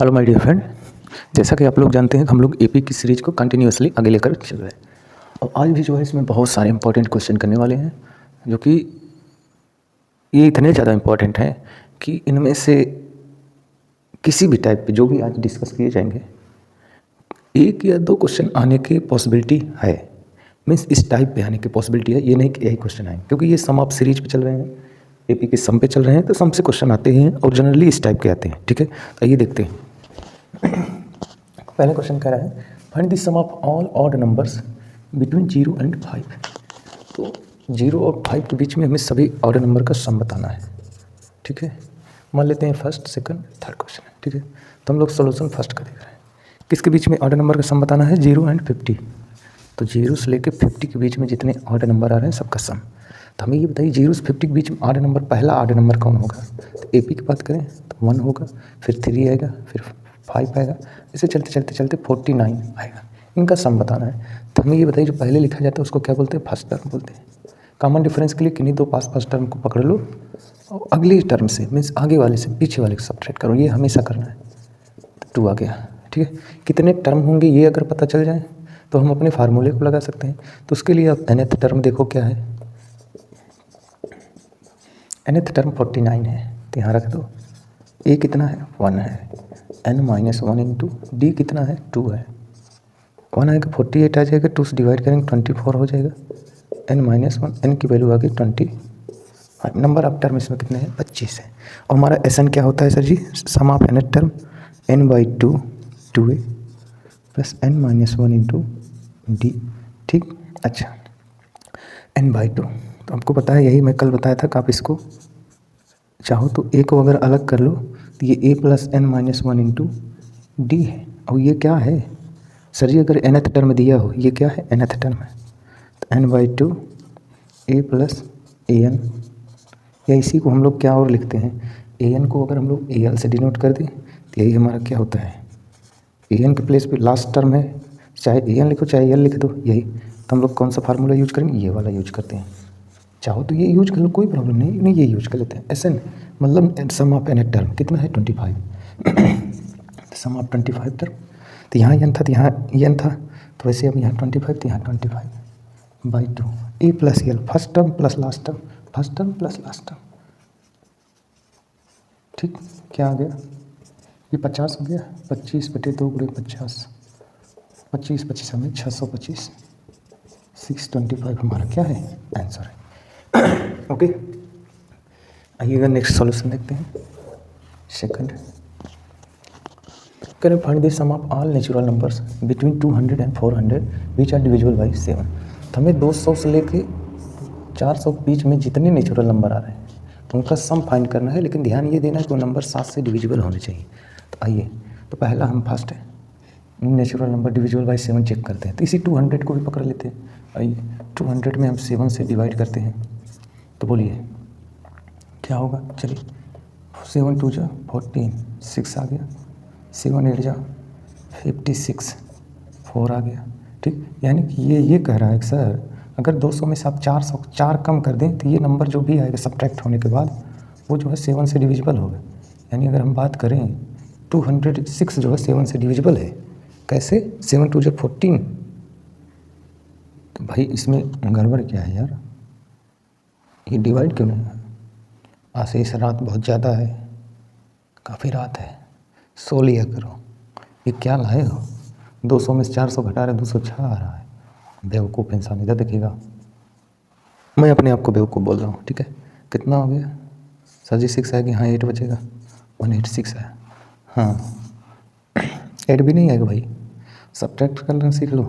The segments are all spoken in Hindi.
हेलो माय डियर फ्रेंड, जैसा कि आप लोग जानते हैं कि हम लोग एपी की सीरीज को कंटिन्यूअसली आगे लेकर चल रहे हैं और आज भी जो है इसमें बहुत सारे इंपॉर्टेंट क्वेश्चन करने वाले हैं जो कि ये इतने ज़्यादा इंपॉर्टेंट हैं कि इनमें से किसी भी टाइप पे जो भी आज डिस्कस किए जाएंगे एक या दो क्वेश्चन आने की पॉसिबिलिटी है। मीन्स इस टाइप पे आने की पॉसिबिलिटी है, ये नहीं कि यही क्वेश्चन आए, क्योंकि ये सम ऑफ सीरीज पे चल रहे हैं, एपी के सम पे चल रहे हैं, तो सम से क्वेश्चन आते हैं और जनरली इस टाइप के आते हैं। ठीक है, तो आइए देखते हैं। पहला क्वेश्चन कह रहा है find the sum of all odd numbers between 0 and 5। तो 0 और 5 के बीच में हमें सभी ऑड नंबर का सम बताना है। ठीक है, मान लेते हैं फर्स्ट सेकंड थर्ड क्वेश्चन है। ठीक है, तो हम लोग सोल्यूशन फर्स्ट का देख रहे हैं। किसके बीच में ऑड नंबर का सम बताना है? 0 एंड 50। तो 0 से लेकर 50 के बीच में जितने ऑड नंबर आ रहे हैं सबका सम। तो हमें ये बताइए 0 से 50 के बीच में ऑड नंबर, पहला ऑड नंबर कौन होगा? तो एपी की बात करें तो 1 होगा, फिर 3 आएगा, फिर 5 आएगा, इसे चलते चलते चलते 49 आएगा। इनका सम बताना है। तो हमें ये बताइए जो पहले लिखा जाता है उसको क्या बोलते हैं? फर्स्ट टर्म बोलते हैं। कॉमन डिफरेंस के लिए किन्हीं दो पास फर्स्ट टर्म को पकड़ लो और अगले टर्म से मीन्स आगे वाले से पीछे वाले को सब्ट्रैक्ट करो, ये हमेशा करना है। 2 आ गया। ठीक है, कितने टर्म होंगे ये अगर पता चल जाए तो हम अपने फार्मूले को लगा सकते हैं। तो उसके लिए आप nth टर्म देखो क्या है। nth टर्म 49 है, तो यहाँ रख दो। a कितना है? 1 है। n माइनस 1 इंटू डी कितना है? 2 है। 1 आएगा 48 आ जाएगा, 2 से डिवाइड करेंगे 24 हो जाएगा। n माइनस 1, n की वैल्यू आ गई 25। नंबर ऑफ टर्म इसमें कितने हैं? 25 है। और हमारा Sn क्या होता है sir ji? Sum of nth term n/2 2a plus n minus 1 into D. ठीक, अच्छा n/2 तो आपको पता है, यही मैं कल बताया था कि आप इसको चाहो तो a को अगर अलग कर लो तो ये a plus n minus 1 into D है। और ये क्या है सर जी? अगर nth टर्म दिया हो, ये क्या है? nth टर्म है, तो n/2 a प्लस an, या इसी को हम लोग क्या और लिखते हैं? an को अगर हम लोग al से डिनोट कर दें तो यही हमारा क्या होता है? an के प्लेस पे लास्ट टर्म है, चाहे an लिखो चाहे l लिख दो, यही। तो हम लोग कौन सा फार्मूला यूज करेंगे? ये वाला यूज करते हैं। चाहो तो ये यूज कर लो, कोई प्रॉब्लम नहीं, नहीं ये यूज कर लेते हैं। Sn मतलब सम ऑफ nth टर्म कितना है? 25। सम ऑफ 25 टर्म, तो यहाँ n था तो यहाँ n था, तो वैसे अब यहाँ 25 तो यहाँ 25/2 a plus l, first term plus last term, first term plus last term. ठीक, क्या आ गया? ये 50 हो गया, 25/2 गुणे 50, 25 25 हमें 625, 625 हमारा क्या है? आंसर है। ओके, आइएगा नेक्स्ट सॉल्यूशन देखते हैं। Second, can find the sum of all natural numbers between 200 and 400 which are divisible by 7। तो हमें 200 से लेके 400 के बीच में जितने नेचुरल नंबर आ रहे हैं उनका सम फाइंड करना है, लेकिन ध्यान ये देना है कि वो नंबर 7 से डिविजिबल होने चाहिए। तो आइए, तो पहला हम फर्स्ट है natural number divisible by 7 check करते हैं। तो इसी 200 को भी पकड़ लेते हैं। आइए, 200 में हम 7 से डिवाइड करते हैं, तो बोलिए क्या होगा? चलिए, 7 2 जा 14, 6 आ गया, 7 8 जा 56, 4 आ गया। ठीक, यानी कि ये कह रहा है कि सर अगर 200 में से आप 4 कम कर दें तो ये नंबर जो भी आएगा सब्ट्रैक्ट होने के बाद वो जो है 7 से डिविजिबल होगा। यानी अगर हम बात करें 206 जो है 7 से डिविजिबल है। कैसे? 7 2 जा 14। तो भाई इसमें गड़बड़ क्या है यार? ये डिवाइड क्यों नहीं? आशीष रात बहुत ज़्यादा है, काफ़ी रात है, सो लिया करो। ये क्या लाए हो? 200 में से 400 घटा रहे, 206 आ रहा है। बेवकूफ़ इंसान, इधर देखिएगा। मैं अपने आप को बेवकूफ़ बोल रहा हूँ। ठीक है, कितना हो गया सर जी? 6 आएगी, हाँ 8 बचेगा, 186 है। हाँ 8 भी नहीं आएगा भाई, सब्ट्रैक्ट करना सीख लो,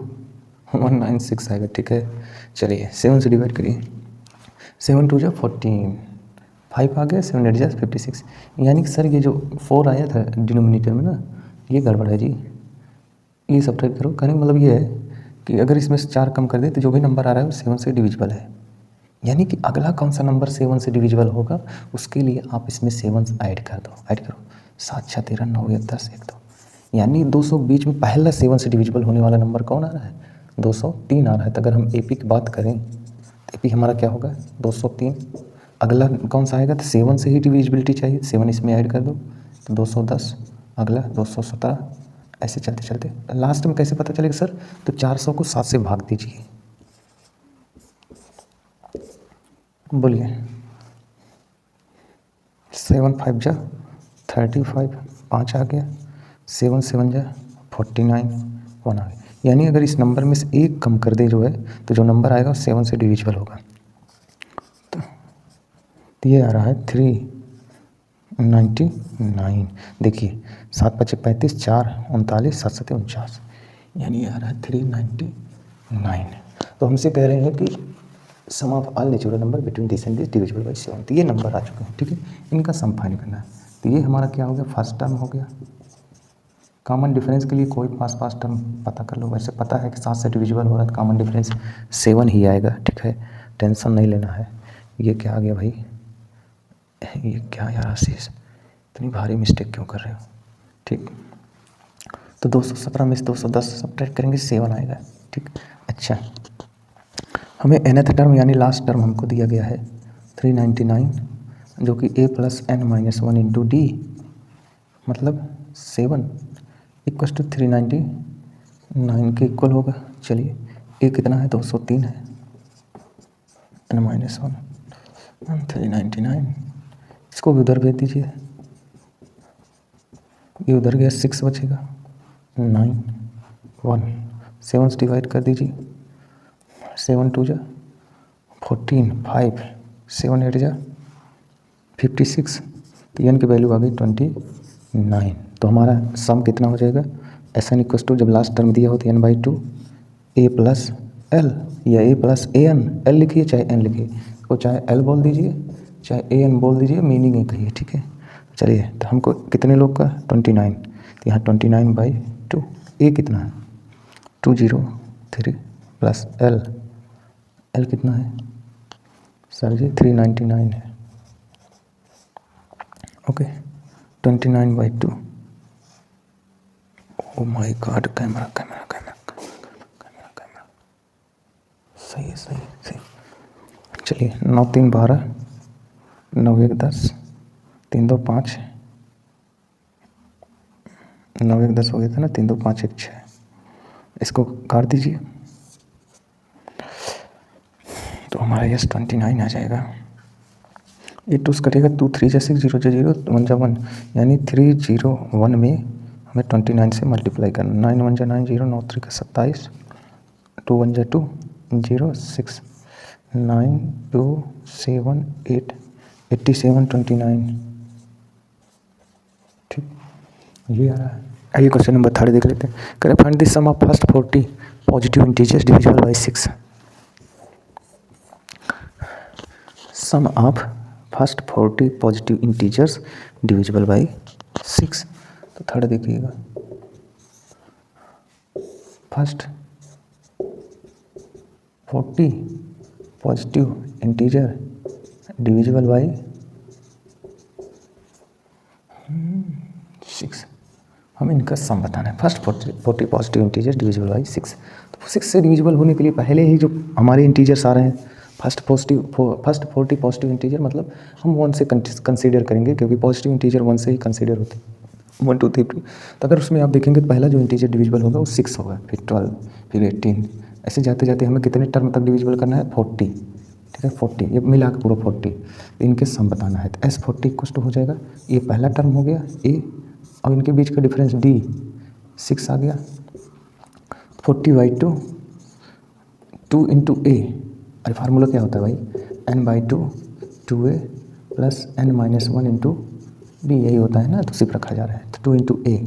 196 आएगा। ठीक है, चलिए 7 से डिवाइड करिए। 7 2 जा 14, 5 आ गया, 7 8 जा 56। यानी कि सर ये जो 4 आया था डिनोमिनेटर में ना, ये गड़बड़ है जी। ये सब्ट्रैक्ट करो, कहने का मतलब ये है कि अगर इसमें से 4 कम कर दे तो जो भी नंबर आ रहा है वो 7 से डिविजिबल है। यानी कि अगला कौन सा नंबर 7 से डिविजिबल होगा उसके लिए आप इसमें 7 ऐड कर दो। ऐड करो, 7 6 13 9 1 10 1 2, यानी 200 बीच में पहला 7 से डिविजिबल होने वाला नंबर कौन आ रहा है? 203 आ रहा है। तो अगर हम एपी की बात करें तो एपी हमारा क्या होगा? 203। अगला कौन सा आएगा? तो 7 से ही डिविजिबिलिटी चाहिए, 7 इसमें ऐड कर दो तो 210, अगला 217, ऐसे चलते चलते लास्ट में कैसे पता चलेगा सर? तो 400 को 7 से भाग दीजिए, बोलिए। 7 5 जा 35, 5 आ गया, 7 7 जा 49, 1 आ गया। यानी अगर इस नंबर में से एक कम कर दे जो है, तो जो नंबर आएगा 7 से डिविजिबल होगा। तो ये आ रहा है 399। देखिए 7 5 35, 4 39, 7 7 49, यानी ये आ रहा है 399। तो हमसे कह रहे हैं कि sum of all natural number between this and this divisible by 7। तो ये नंबर आ चुके हैं, ठीक है। इनका सम फाइंड करना है। तो ये हमारा क्या हो गया? फर्स्ट टर्म हो गया। कॉमन डिफरेंस के लिए कोई पास टर्म पता कर लो। वैसे पता है कि 7 से डिविजिबल हो रहा है तो कॉमन डिफरेंस 7 ही आएगा, ठीक है, टेंशन नहीं लेना है। ये क्या आ गया भाई? ये क्या यार आशीष, इतनी भारी मिस्टेक क्यों कर रहे हो? ठीक, तो 217 में से 210 सब्ट्रैक्ट करेंगे, 7 आएगा, ठीक। अच्छा, हमें nth टर्म यानी लास्ट टर्म हमको दिया गया है 399, जो कि a plus n minus 1 into D, मतलब 7 इक्वस टू 399 के इक्वल होगा। चलिए, a कितना है? 203 है, n माइनस 1 399, इसको भी उधर भेज दीजिए। ये उधर गया, 6 बचेगा, 9 1 7 से डिवाइड कर दीजिए, 7 2 जा 14, 5 7 8 जा 56, तो n की वैल्यू आ गई 29। तो हमारा सम कितना हो जाएगा? एस एन इक्वस टू, जब लास्ट टर्म दिया हो तो n/2 a प्लस एल, या a plus A N, L लिखिए चाहे n लिखिए, तो चाहे l बोल दीजिए चाहे ए एन बोल दीजिए, मीनिंग एक ही है, ठीक है। चलिए, तो हमको कितने लोग का? 29, तो यहाँ 29/2, a कितना है? 203 प्लस एल कितना है सर जी? 399 है, okay. 29/2, oh my God, camera, सही है। चलिए, 9 3 12, 9 1 10, 3 2 5, 9 1 10 हो गया था ना, 3 2 5 1 6, इसको काट दीजिए तो हमारा यस 29 आ जाएगा। 8 2 कटेगा, 2 3 जा 6, 0 जा 0, 1 जा 1, यानी 301 में हमें 29 से मल्टीप्लाई करना। 9 1 जा 9, 0 9 3 का 27, 2 1 जा 2, 0 6 9 2 7 8 87 29, ठीक, ये आ रहा है। आइए क्वेश्चन नंबर 3 देख लेते हैं। करें find the sum of first 40 positive integers divisible by 6। Sum of first 40 positive integers divisible by 6। तो 3 देखिएगा, first 40 positive integer divisible by 6। हमें इनका सम बताना है। First 40 positive integer divisible by 6। तो 6 से डिविजिबल होने के लिए पहले ही जो हमारे इंटीजर्स आ रहे हैं, फर्स्ट 40 पॉजिटिव इंटीजर, मतलब हम 1 से कंसीडर करेंगे, क्योंकि पॉजिटिव इंटीजर 1 से ही कंसीडर होते हैं, 1 2 3 2। तो अगर उसमें आप देखेंगे तो पहला जो इंटीजर डिविजिबल होगा वो 6 होगा, फिर 12, फिर 18, ऐसे जाते जाते हमें कितने टर्म तक डिविजिबल करना है? 40, ठीक है, 40, ये मिला के पूरा 40। तो इनके सम बताना है। तो S40 इक्वस टू हो जाएगा, ये पहला टर्म हो गया a, और इनके बीच का डिफरेंस d 6 आ गया, 40/2 2 इंटू a, अरे फार्मूला क्या होता है भाई? n/2 2a plus n minus 1 into D, यही होता है ना, तो सिर्फ रखा जा रहा है। तो 2 इंटू a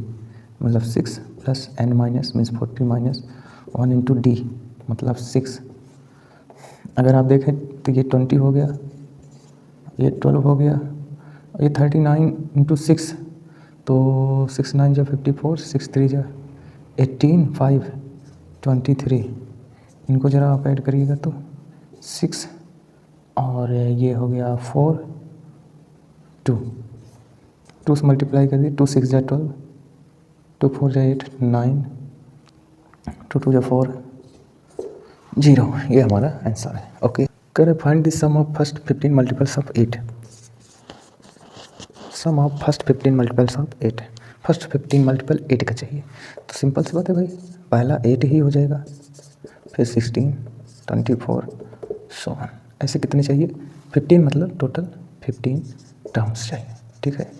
मतलब 6 plus n minus means 40 minus 1 into D मतलब 6। अगर आप देखें तो ये 20 हो गया, ये 12 हो गया, ये 39 इंटू 6, तो 6 9 जा 54, 6 3 जा 18, 5 23, इनको ज़रा आप ऐड करिएगा तो 6, और ये हो गया 4 2 से मल्टीप्लाई कर दिए, 2 6 जा 12, 2 4 जा 8 9, 2 2 जा 4 0, ये हमारा आंसर है, ओके। करें find the sum of first 15 multiples of 8। Sum of first 15 multiples of 8। First 15 multiple 8 का चाहिए। तो सिंपल सी बात है भाई, पहला 8 ही हो जाएगा, फिर 16, 24, सो ऑन। ऐसे कितने चाहिए? 15, मतलब टोटल 15 टर्म्स चाहिए, ठीक है।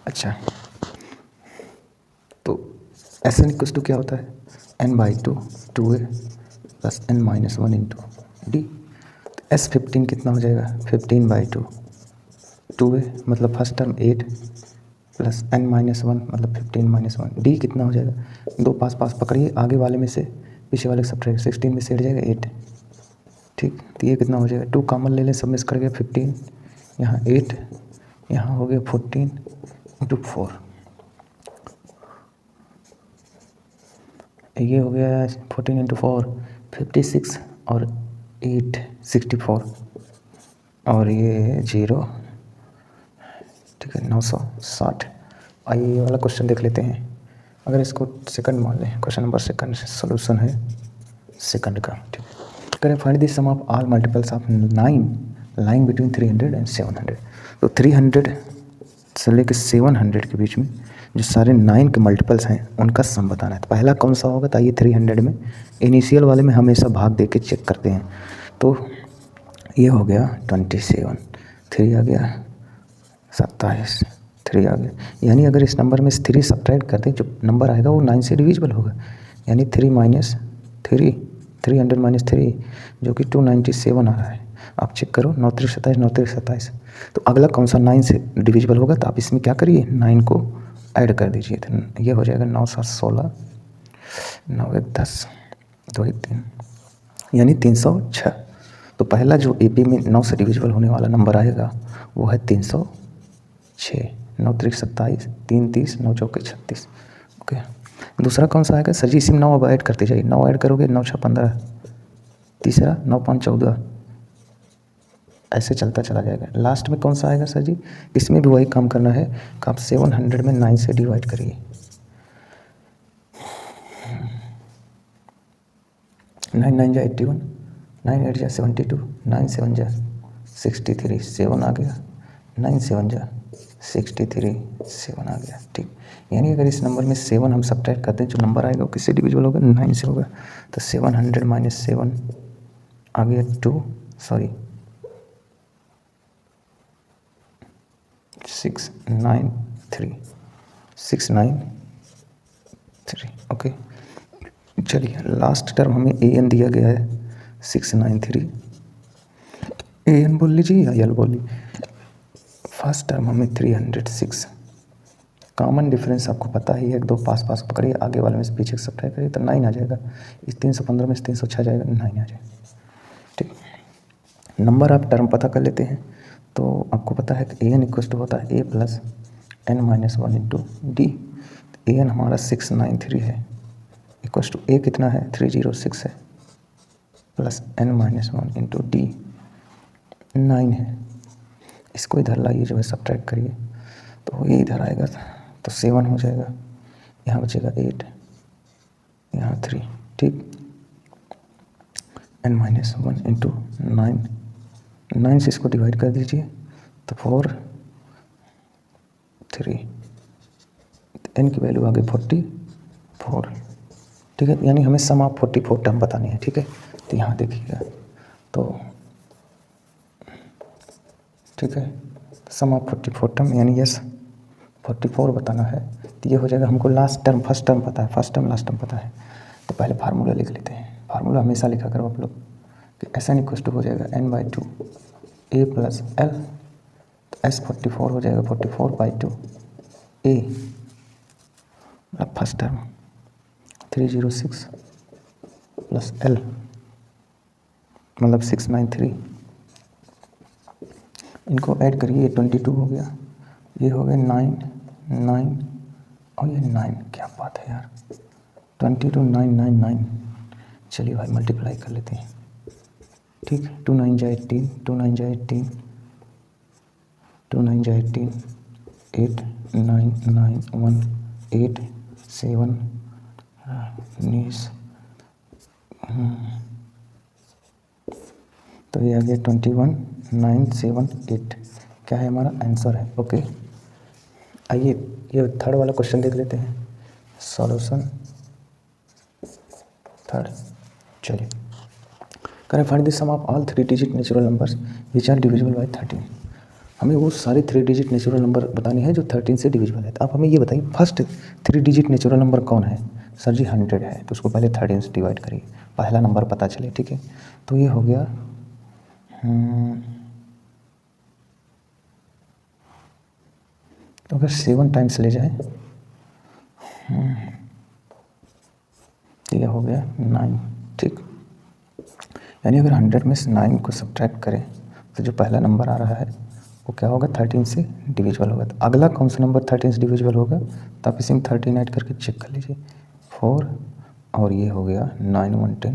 अच्छा, तो Sn इक्वल्स टू क्या होता है? n/2 2a plus n-1 into D. S15 कितना हो जाएगा? 15/2 2a मतलब फर्स्ट टर्म 8 प्लस n-1 मतलब 15-1। डी कितना हो जाएगा? दो पास पास पकड़िए, आगे वाले में से पीछे वाले सब्ट्रैक्ट, 16 में से हट जाएगा 8, ठीक। तो ये कितना हो जाएगा? 2 कॉमन ले लें, सब मिस कर गया 15, यहाँ 8, यहाँ हो गया 14 इंटू 4, ये हो गया 14 इंटू 4 56 और 8 64 और ये 0, ठीक है 960। आइए ये वाला क्वेश्चन देख लेते हैं। अगर इसको सेकंड मान लें, क्वेश्चन नंबर सेकंड सोल्यूशन है सेकंड का, ठीक है। करें find the sum of all multiples of 9 lying between 300 and 700। तो 300 से लेकर 700 के बीच में जो सारे 9 के मल्टीपल्स हैं उनका सम बताना है। तो पहला कौन सा होगा? तो ये 300 में इनिशियल वाले में हमेशा भाग दे के चेक करते हैं। तो ये हो गया 27, 3 आ गया 27, 3 आ गया। यानी अगर इस नंबर में से 3 सब्ट्रैक्ट कर दें, जो नंबर आएगा वो 9 से डिविजिबल होगा। यानी 3 माइनस 3, 300 माइनस 3 जो कि 297 आ रहा है। आप चेक करो, 9 3 27, 9 3 27। तो अगला कौन सा 9 से डिविजिबल होगा? तो आप इसमें क्या करिए, 9 को ऐड कर दीजिए। तो ये हो जाएगा 9 7 16, 9 1 10, 2 1 3, यानी 306। तो पहला जो AP में 9 से डिविजिबल होने वाला नंबर आएगा वो है 306। 9 3 27, 3 30, 9 चौके 36, ओके। दूसरा कौन सा आएगा? सर जी इसी में 9 अब ऐड करते जाइए, 9 ऐड करोगे 9 6 15, तीसरा 9 5 14, ऐसे चलता चला जाएगा। लास्ट में कौन सा आएगा सर जी? इसमें भी वही काम करना है कि आप 700 में 9 से डिवाइड करिए। 9 9 जा 81, 9 8 जा 72, 9 7 जा 63, 7 आ गया, 9 7 जा 63, 7 आ गया, ठीक। यानी अगर इस नंबर में 7 हम सब्ट्रैक्ट करते हैं, जो नंबर आएगा वो किससे डिविजिबल होगा? 9 से होगा। तो 700 माइनस 7 आ गया 2, सॉरी 693, 693, ओके। चलिए लास्ट टर्म हमें AN दिया गया है 693, AN बोल लीजिए या यल बोल लीजिए। फर्स्ट टर्म हमें 306, कॉमन डिफरेंस आपको पता ही है, 2 पास पास पकड़िए, आगे वाले में से पीछे सब्ट्रैक्ट करिए तो 9 आ जाएगा। इस 315 में से 306 जाएगा, 9 आ जाएगा, ठीक। नंबर आप टर्म पता कर लेते हैं तो आपको पता है कि AN इक्वल टू होता है A plus n-1 into D. AN हमारा 693 है, इक्वल टू A कितना है? 306 है, प्लस n-1 इंटू डी 9 है। इसको इधर लाइए, जो है सब्ट्रैक्ट करिए तो ये इधर आएगा तो 7 हो जाएगा, यहाँ बचेगा 8, यहाँ 3, ठीक। n-1 इंटू 9 से इसको डिवाइड कर दीजिए तो 4 3, n की वैल्यू आ गई 44, ठीक है। यानी हमें सम ऑफ 44 टर्म बतानी है, ठीक है। तो यहाँ देखिएगा, तो ठीक है, सम ऑफ 44 टर्म यानी यस 44 बताना है। तो ये हो जाएगा, हमको लास्ट टर्म फर्स्ट टर्म पता है, फर्स्ट टर्म लास्ट टर्म पता है। तो पहले फार्मूला लिख लेते हैं। फार्मूला हमेशा लिखा करो आप लोग कि Sn इक्वल टू हो जाएगा n/2 A प्लस L। तो S 44 हो जाएगा 44/2 A, मतलब फर्स्ट टर्म 306 प्लस L मतलब 693। इनको ऐड करिए, 22 हो गया, ये हो गया 9 9 और ये 9, क्या बात है यार, 22 9 9 9। चलिए भाई मल्टीप्लाई कर लेते हैं, ठीक। 2 9 जा 18, 2 9 जा 18, 2 9 जा 18, 8 9 9 1 8 7 19, तो ये आ गया 21 9 7 8, क्या है हमारा आंसर है, ओके। आइए ये थर्ड वाला क्वेश्चन देख लेते हैं, सॉल्यूशन थर्ड। चलिए, करें find the sum of all 3 digit natural numbers which are divisible by 13। हमें वो सारे 3 डिजिट नेचुरल नंबर बताने हैं जो 13 से डिविजिबल है। तो आप हमें ये बताइए फर्स्ट 3 डिजिट नेचुरल नंबर कौन है। सर जी 100 है, तो उसको पहले 13 से डिवाइड करिए, पहला नंबर पता चले। ठीक है, तो ये हो गया तो अगर 7 टाइम्स ले जाए तो ये हो गया 9। ठीक, यानी अगर 100 में से 9 को सब्ट्रैक्ट करें तो जो पहला नंबर आ रहा है वो क्या होगा, 13 से डिविजिबल होगा। तो अगला कौन सा नंबर 13 से डिविजिबल होगा, तो आप इसी में 13 ऐड करके चेक कर लीजिए, 4 और ये हो गया 9 1 10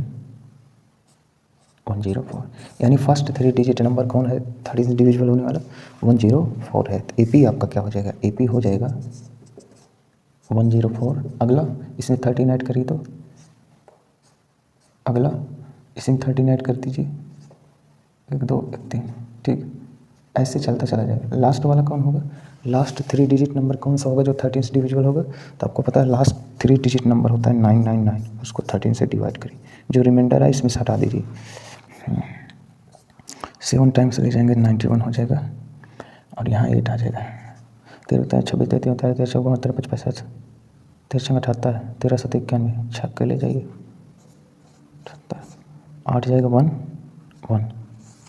104। यानी फर्स्ट 3 डिजिट नंबर कौन है 13 से डिविजिबल होने वाला, 104 है। तो AP आपका क्या हो जाएगा, AP हो जाएगा 104। अगला इसमें 13 ऐड करिए, तो अगला इसमें 13 ऐड कर दीजिए, 1 2 1 3। ठीक, ऐसे चलता चला जाएगा। लास्ट वाला कौन होगा, लास्ट 3 डिजिट नंबर कौन सा होगा जो 13 से डिविजिबल होगा, तो आपको पता है लास्ट 3 डिजिट नंबर होता है 999, उसको 13 से डिवाइड करिए, जो रिमाइंडर है इसमें से हटा दीजिए। 7 टाइम्स ले जाएंगे 91 हो जाएगा, और यहाँ 8 आ जाएगा। 13 26 33 33 54 53 55 13 78 13 7 91 छक्के ले जाइए 8 जाएगा 1 1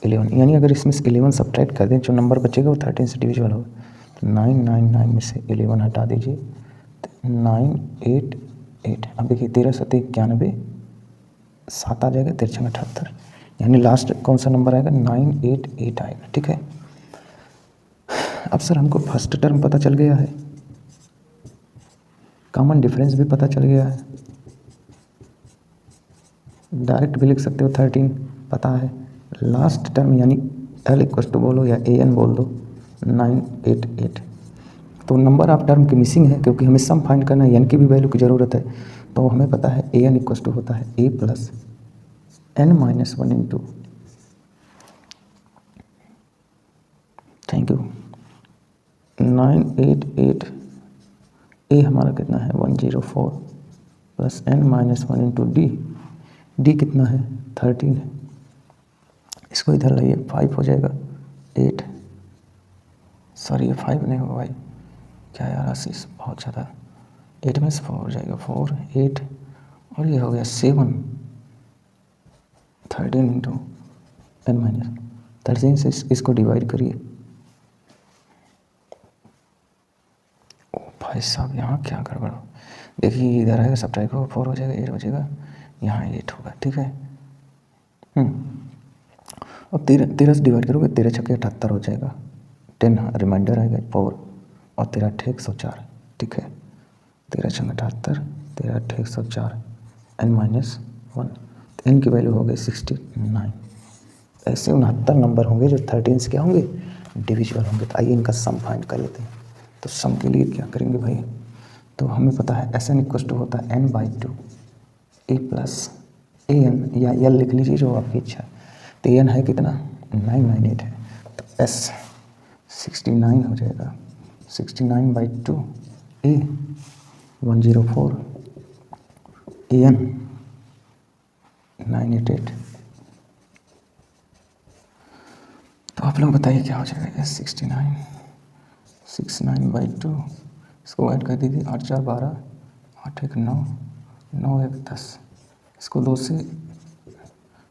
11। यानी अगर इसमें से 11 सब्ट्रैक्ट कर दें जो नंबर बचेगा वो 13 से डिविजिबल होगा। तो 999 में से 11 हटा दीजिए, 988। अब देखिए 13 7 91 7 आ जाएगा 13 78, यानी लास्ट कौन सा नंबर आएगा, 988 आएगा। ठीक है, अब सर हमको फर्स्ट टर्म पता चल गया है, कॉमन डिफरेंस भी पता चल गया है, डायरेक्ट भी लिख सकते हो 13 पता है, लास्ट टर्म यानी L इक्वल टू बोलो या AN बोल दो 988। तो नंबर ऑफ टर्म की मिसिंग है, क्योंकि हमें सम फाइंड करना है, N की भी वैल्यू की ज़रूरत है। तो हमें पता है AN इक्वल टू होता है A plus N minus 1 into, thank you, 988 A हमारा कितना है 104 plus N minus 1 into D कितना है 13 है, इसको इधर लाइए 5 हो जाएगा 8, सॉरी ये 5 नहीं होगा भाई, क्या यार आशीष बहुत ज़्यादा, 8 में से 4 हो जाएगा 4 8, और ये हो गया 7 13 इंटू N माइनस 13 से इसको डिवाइड करिए। ओ भाई साहब यहाँ क्या गड़बड़ हो, देखिए इधर आएगा सब्ट्रैक्ट होगा 4 हो जाएगा 8 हो जाएगा, यहाँ 8 होगा। ठीक है, अब 13 से डिवाइड करोगे 13 छक्के 78 हो जाएगा, 10 रिमाइंडर आएगा 4 और 13 8 104। ठीक है, 13 छक्के 78 13 8 104 N माइनस 1, तो N की वैल्यू हो गई 69। ऐसे 69 नंबर होंगे जो 13 से क्या होंगे डिविजिबल होंगे। तो आइए इनका सम फाइंड कर लेते हैं। तो सम के लिए क्या करेंगे भाई, तो हमें पता है SN इक्वल टू होता है N/2 A प्लस AN या L लिख लीजिए जो आपकी इच्छा है। तो AN है कितना 998 है, तो S 69 हो जाएगा, 69/2 A 104 AN 988। तो आप लोग बताइए क्या हो जाएगा, S 69/2, इसको ऐड कर दीजिए 8 4 12 8 1 9 9 1 10, इसको 2 से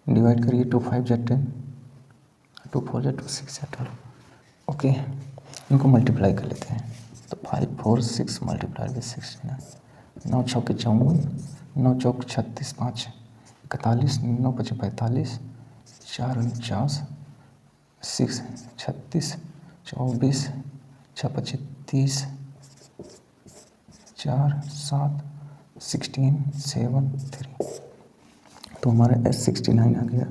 डिवाइड करिए, 2 5 जा 10 2 4 जा 2 6 जा 12। ओके, इनको मल्टीप्लाई कर लेते हैं। तो 5 4 6 मल्टीप्लाई बाई 69, 9 चौके 54 9 चौक 36 5 41 9 5 45 4 49 6 36 24 6 5 30 4 7 16 7 3। तो हमारा S 69 आ गया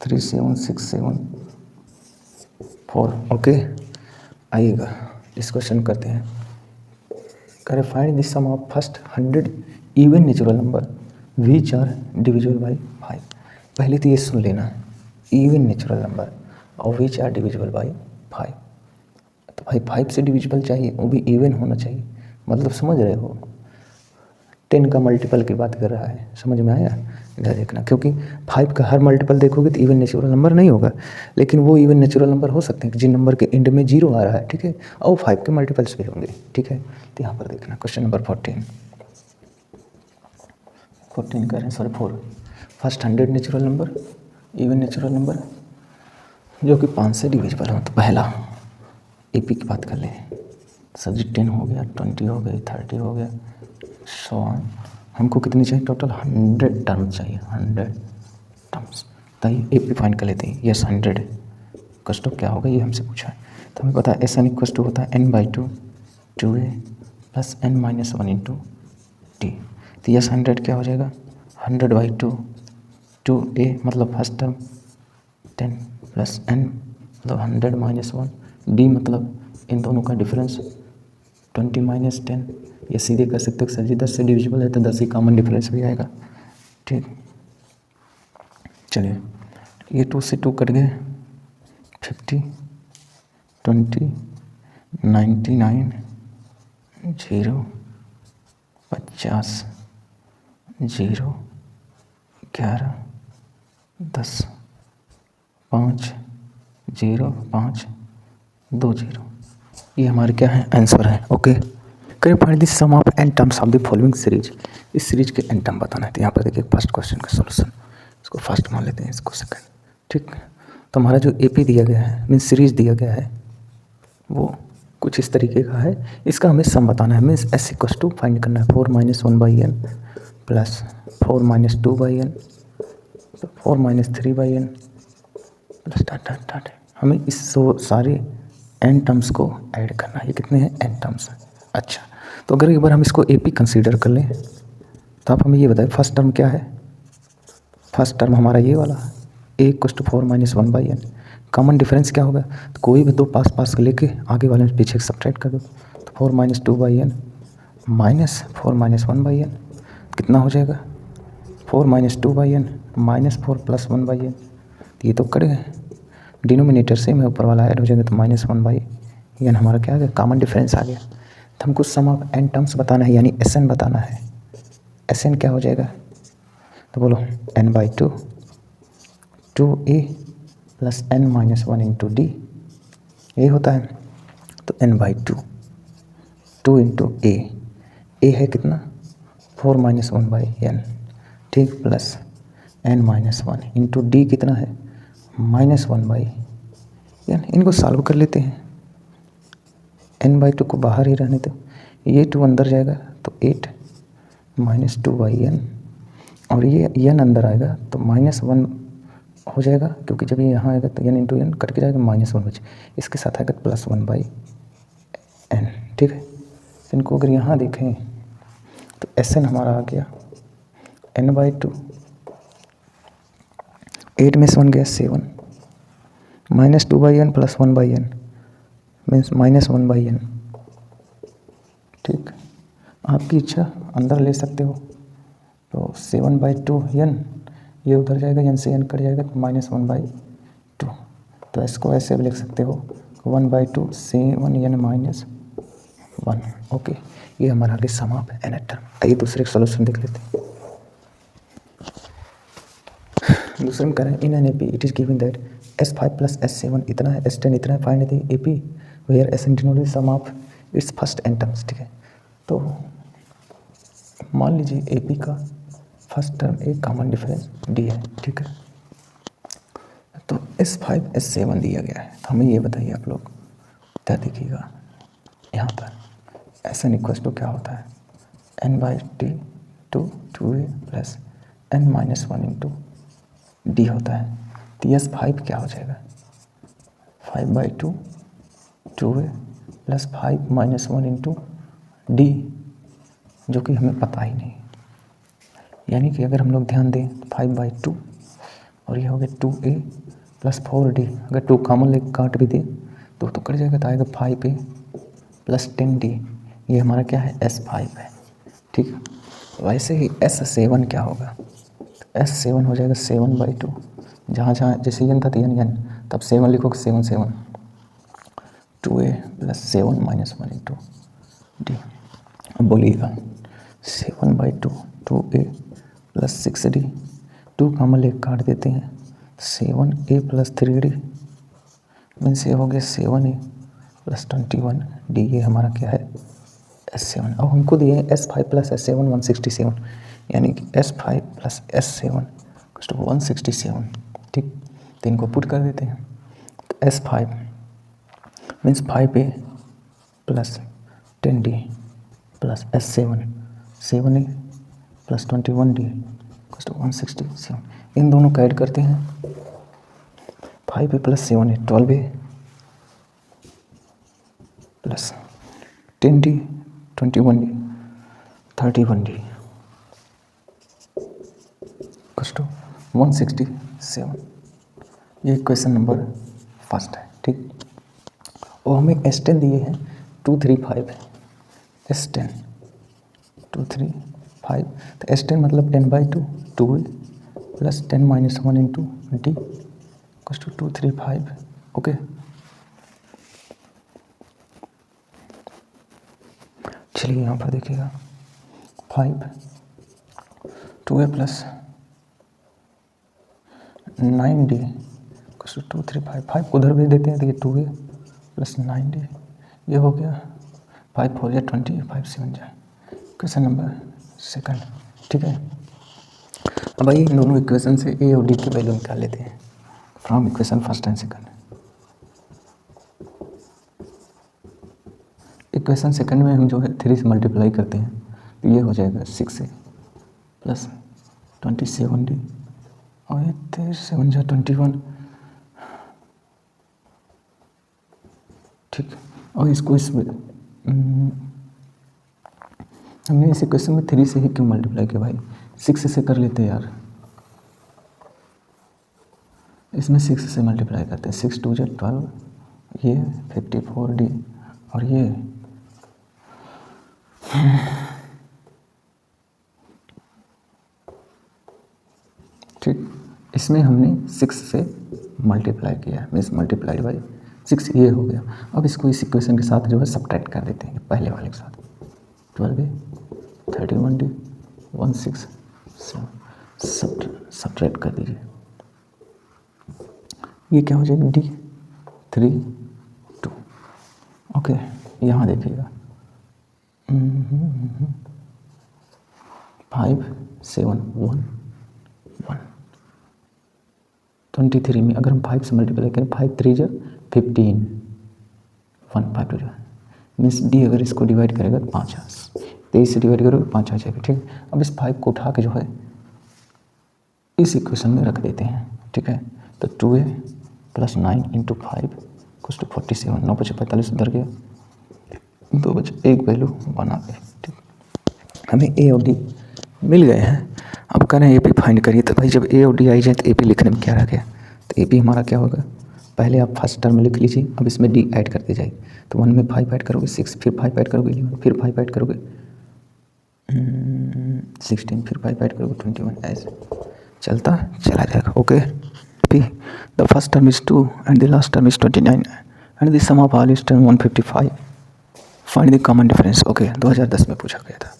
37674। ओके, आइएगा इस क्वेश्चन करते हैं। करें find the sum of first 100 even natural number which are divisible by 5। पहले तो ये सुन लेना, इवन नेचुरल नंबर और विच आर डिविजिबल बाई 5। तो भाई 5 से डिविजिबल चाहिए, वो भी इवन होना चाहिए। मतलब समझ रहे हो, 10 का मल्टीपल की बात कर रहा है, समझ में आया? इधर देखना, क्योंकि 5 का हर मल्टीपल देखोगे तो इवन नेचुरल नंबर नहीं होगा, लेकिन वो इवन नेचुरल नंबर हो सकते हैं जिन नंबर के एंड में 0 आ रहा है, ठीक है, और 5 के मल्टीपल्स भी होंगे, ठीक है। तो यहाँ पर देखना क्वेश्चन नंबर 14 कह रहे हैं, sorry 4, first 100 natural number, even natural number जो कि 5 से डिविजिबल हो। तो पहला AP की बात कर लें, सब्जी 10 हो गया, 20 हो गई, 30 हो गया, सो ऑन। हमको कितनी चाहिए टोटल? 100 टर्म्स चाहिए, 100 टर्म्स। तो AP फाइंड कर लेते हैं। यस 100 कस्टो क्या होगा ये हमसे पूछा है, तो हमें पता है SN इक्वल टू होता है n/2 2a plus n-1 into T. तो यस 100 क्या हो जाएगा? 100/2 2a मतलब फर्स्ट टर्म 10 प्लस n मतलब 100-1, d मतलब इन दोनों का डिफरेंस 20 - 10। ये सीधे कर सकते हो सर जी, 10 से डिविजिबल है तो 10 ही कॉमन डिफरेंस भी आएगा, ठीक। चलिए ये 2 से 2 कट गए, 50 20 99 0 50 0 11 10 5 0 5 2 0। ये हमारे क्या है? आंसर है। Okay, can find the sum of n terms of the following series. इस सीरीज के n टर्म बताना है। तो यहाँ पर देखिए फर्स्ट क्वेश्चन का सॉल्यूशन, इसको फर्स्ट मान लेते हैं, इसको सेकंड, ठीक। तो हमारा जो AP दिया गया है, मीन्स सीरीज दिया गया है, वो कुछ इस तरीके का है। इसका हमें सम बताना है, means S equal to find करना है 4 - 1/n plus 4 - 2/n, 4 - 3/n plus dot. हमें इस सारे n टर्म्स को ऐड करना है। ये कितने हैं? n टर्म्स हैं। अच्छा, तो अगर एक बार हम इसको AP कंसीडर कर लें तो आप हमें ये बताएं फर्स्ट टर्म क्या है? फर्स्ट टर्म हमारा ये वाला a equal to 4 - 1/n। Common difference क्या होगा? तो कोई भी दो पास लेके आगे वाले में पीछे सब्ट्रैक्ट कर दो, तो 4 - 2/n माइनस 4 - 1/n कितना हो जाएगा? 4 - 2/n माइनस 4 प्लस 1/n। ये तो कट गए, डिनोमिनेटर से में ऊपर वाला ऐड हो जाएगा तो -1/n हमारा क्या आ गया? कॉमन डिफरेंस आ गया। तो हमको सम ऑफ n टर्म्स बताना है, यानी SN बताना है। SN क्या हो जाएगा? तो बोलो n/2 2a plus n-1 into D, ये होता है। तो n/2 2 इंटू ए है कितना? 4 - 1/n, ठीक, प्लस n-1 इंटू डी कितना है? -1/n। इनको सॉल्व कर लेते हैं, n/2 को बाहर ही रहने दो, ये 2 अंदर जाएगा तो 8 - 2/n, और ये n अंदर आएगा तो -1 हो जाएगा, क्योंकि जब ये यहाँ आएगा तो n इंटू n कट के जाएगा, -1 बचे, इसके साथ आएगा +1/n, ठीक है। इनको अगर यहाँ देखें तो SN हमारा आ गया n/2, 8 में से 1 गया 7 -2/n plus 1/n means -1/n, ठीक। आपकी इच्छा अंदर ले सकते हो, तो 7/2n, ये उधर जाएगा, n से n कट जाएगा तो -1/2। तो इसको ऐसे भी लिख सकते हो 1/2 7n - 1। ओके, ये हमारा आगे सम ऑफ n टर्म। आइए दूसरे सॉल्यूशन देख लेते हैं। दूसरे में कह रहे हैं in an AP it is given that S5 plus S7 इतना है, S10 इतना है, find the AP where SN denote sum of its first n terms, ठीक है। तो मान लीजिए AP का फर्स्ट टर्म एक कॉमन डिफरेंस D है, ठीक है। तो S5 S7 दिया गया है, तो हमें ये बताइए आप लोग, क्या देखिएगा यहाँ पर SN इक्वल टू क्या होता है? n/2 2a plus n-1 into D होता है। तो S5 क्या हो जाएगा? 5/2 2a प्लस 5 - 1 इंटू डी, जो कि हमें पता ही नहीं। यानी कि अगर हम लोग ध्यान दें 5/2 और ये हो गया 2a प्लस 4d, अगर 2 कॉमन लेके काट भी दे तो कट जाएगा, तो आएगा 5a प्लस 10d। ये हमारा क्या है? S5 है, ठीक। वैसे ही S7 क्या होगा? S7 हो जाएगा 7/2, जहाँ जैसे n था तो n, तब 7 लिखोगे 7 2a प्लस 7 - 1 इंटू डी। अब बोलिएगा 7/2 2a + 6d, 2 कॉमन लेके काट देते हैं, 7a + 3d मीन्स ये हो गया 7a + 21d, ये हमारा क्या है S7। अब हमको दिए हैं S5 + S7 167, यानी कि S5 + S7 = 167। ठीक, तो इनको पुट कर देते हैं। तो S5 means 5a + 10d + S7 7a + 21d = 167। इन दोनों का ऐड करते हैं, 5a + 7a 12a + 10d 21d 31d = 167। ये क्वेश्चन नंबर फर्स्ट है। ठीक, और हमें S10 दिए हैं 235 S10 235, तो S10 मतलब 10/2 2a + 10 - 1 × d = 235। ओके, चलिए यहाँ पर देखिएगा 5 2a + 9d = 235। 5 को उधर भेज देते हैं, तो ये 2a + 9d, ये हो गया 5 4 या 20 5 7 जा। Question number second. ठीक है, अब भाई इन दोनों इक्वेशन से a और d की वैल्यू निकाल लेते हैं from equation first and second. Equation second में हम जो है 3 से मल्टीप्लाई करते हैं, तो ये हो जाएगा 6a + 27d, और ये 3 7 जा 21। ठीक, और इसको इसमें हमने इस इक्वेशन में 3 से ही क्यों मल्टीप्लाई किया भाई, 6 से कर लेते यार, इसमें 6 से मल्टीप्लाई करते हैं, 6 2 जा 12, ये 54d, और ये ठीक, इसमें हमने 6 से मल्टीप्लाई किया, मीन्स मल्टीप्लाइड बाई 6, ये हो गया। अब इसको इस इक्वेशन के साथ जो है सब्ट्रैक्ट कर देते हैं, पहले वाले के साथ, 12a 31d 167 सब्ट्रैक्ट कर दीजिए, ये क्या हो जाएगा d 3 2। ओके, यहाँ देखिएगा 5 7 1 1 23 में अगर हम 5 से मल्टीप्लाई करें, 5 3 जा 15 1 5 2 मीन्स डी अगर इसको डिवाइड करेगा तो 5 23 से डिवाइड करोगे 5 आ जाएगा। ठीक, अब इस 5 को उठा के जो है इस इक्वेशन में रख देते हैं। ठीक है, तो 2a + 9 × 5 = 47, 9 × 5 = 45 उधर गया, 2 बचे, एक वैल्यू 1 आ गई। ठीक, हमें a और d मिल गए हैं। अब कह रहे हैं AP फाइंड करिए, तो भाई जब a और d आई जाए तो AP लिखने में क्या रह गया, तो AP हमारा क्या होगा, पहले आप फर्स्ट टर्म लिख लीजिए, अब इसमें d ऐड करते जाइए, तो 1 में 5 ऐड करोगे 6, फिर 5 ऐड करोगे 11, फिर 5 ऐड करोगे 16, फिर 5 ऐड करोगे 21, ऐसे चलता चला जाएगा। Okay, the first term is 2 and the last term is 29 and the sum of all is 155, find the common difference. Okay, 2010 में पूछा गया था।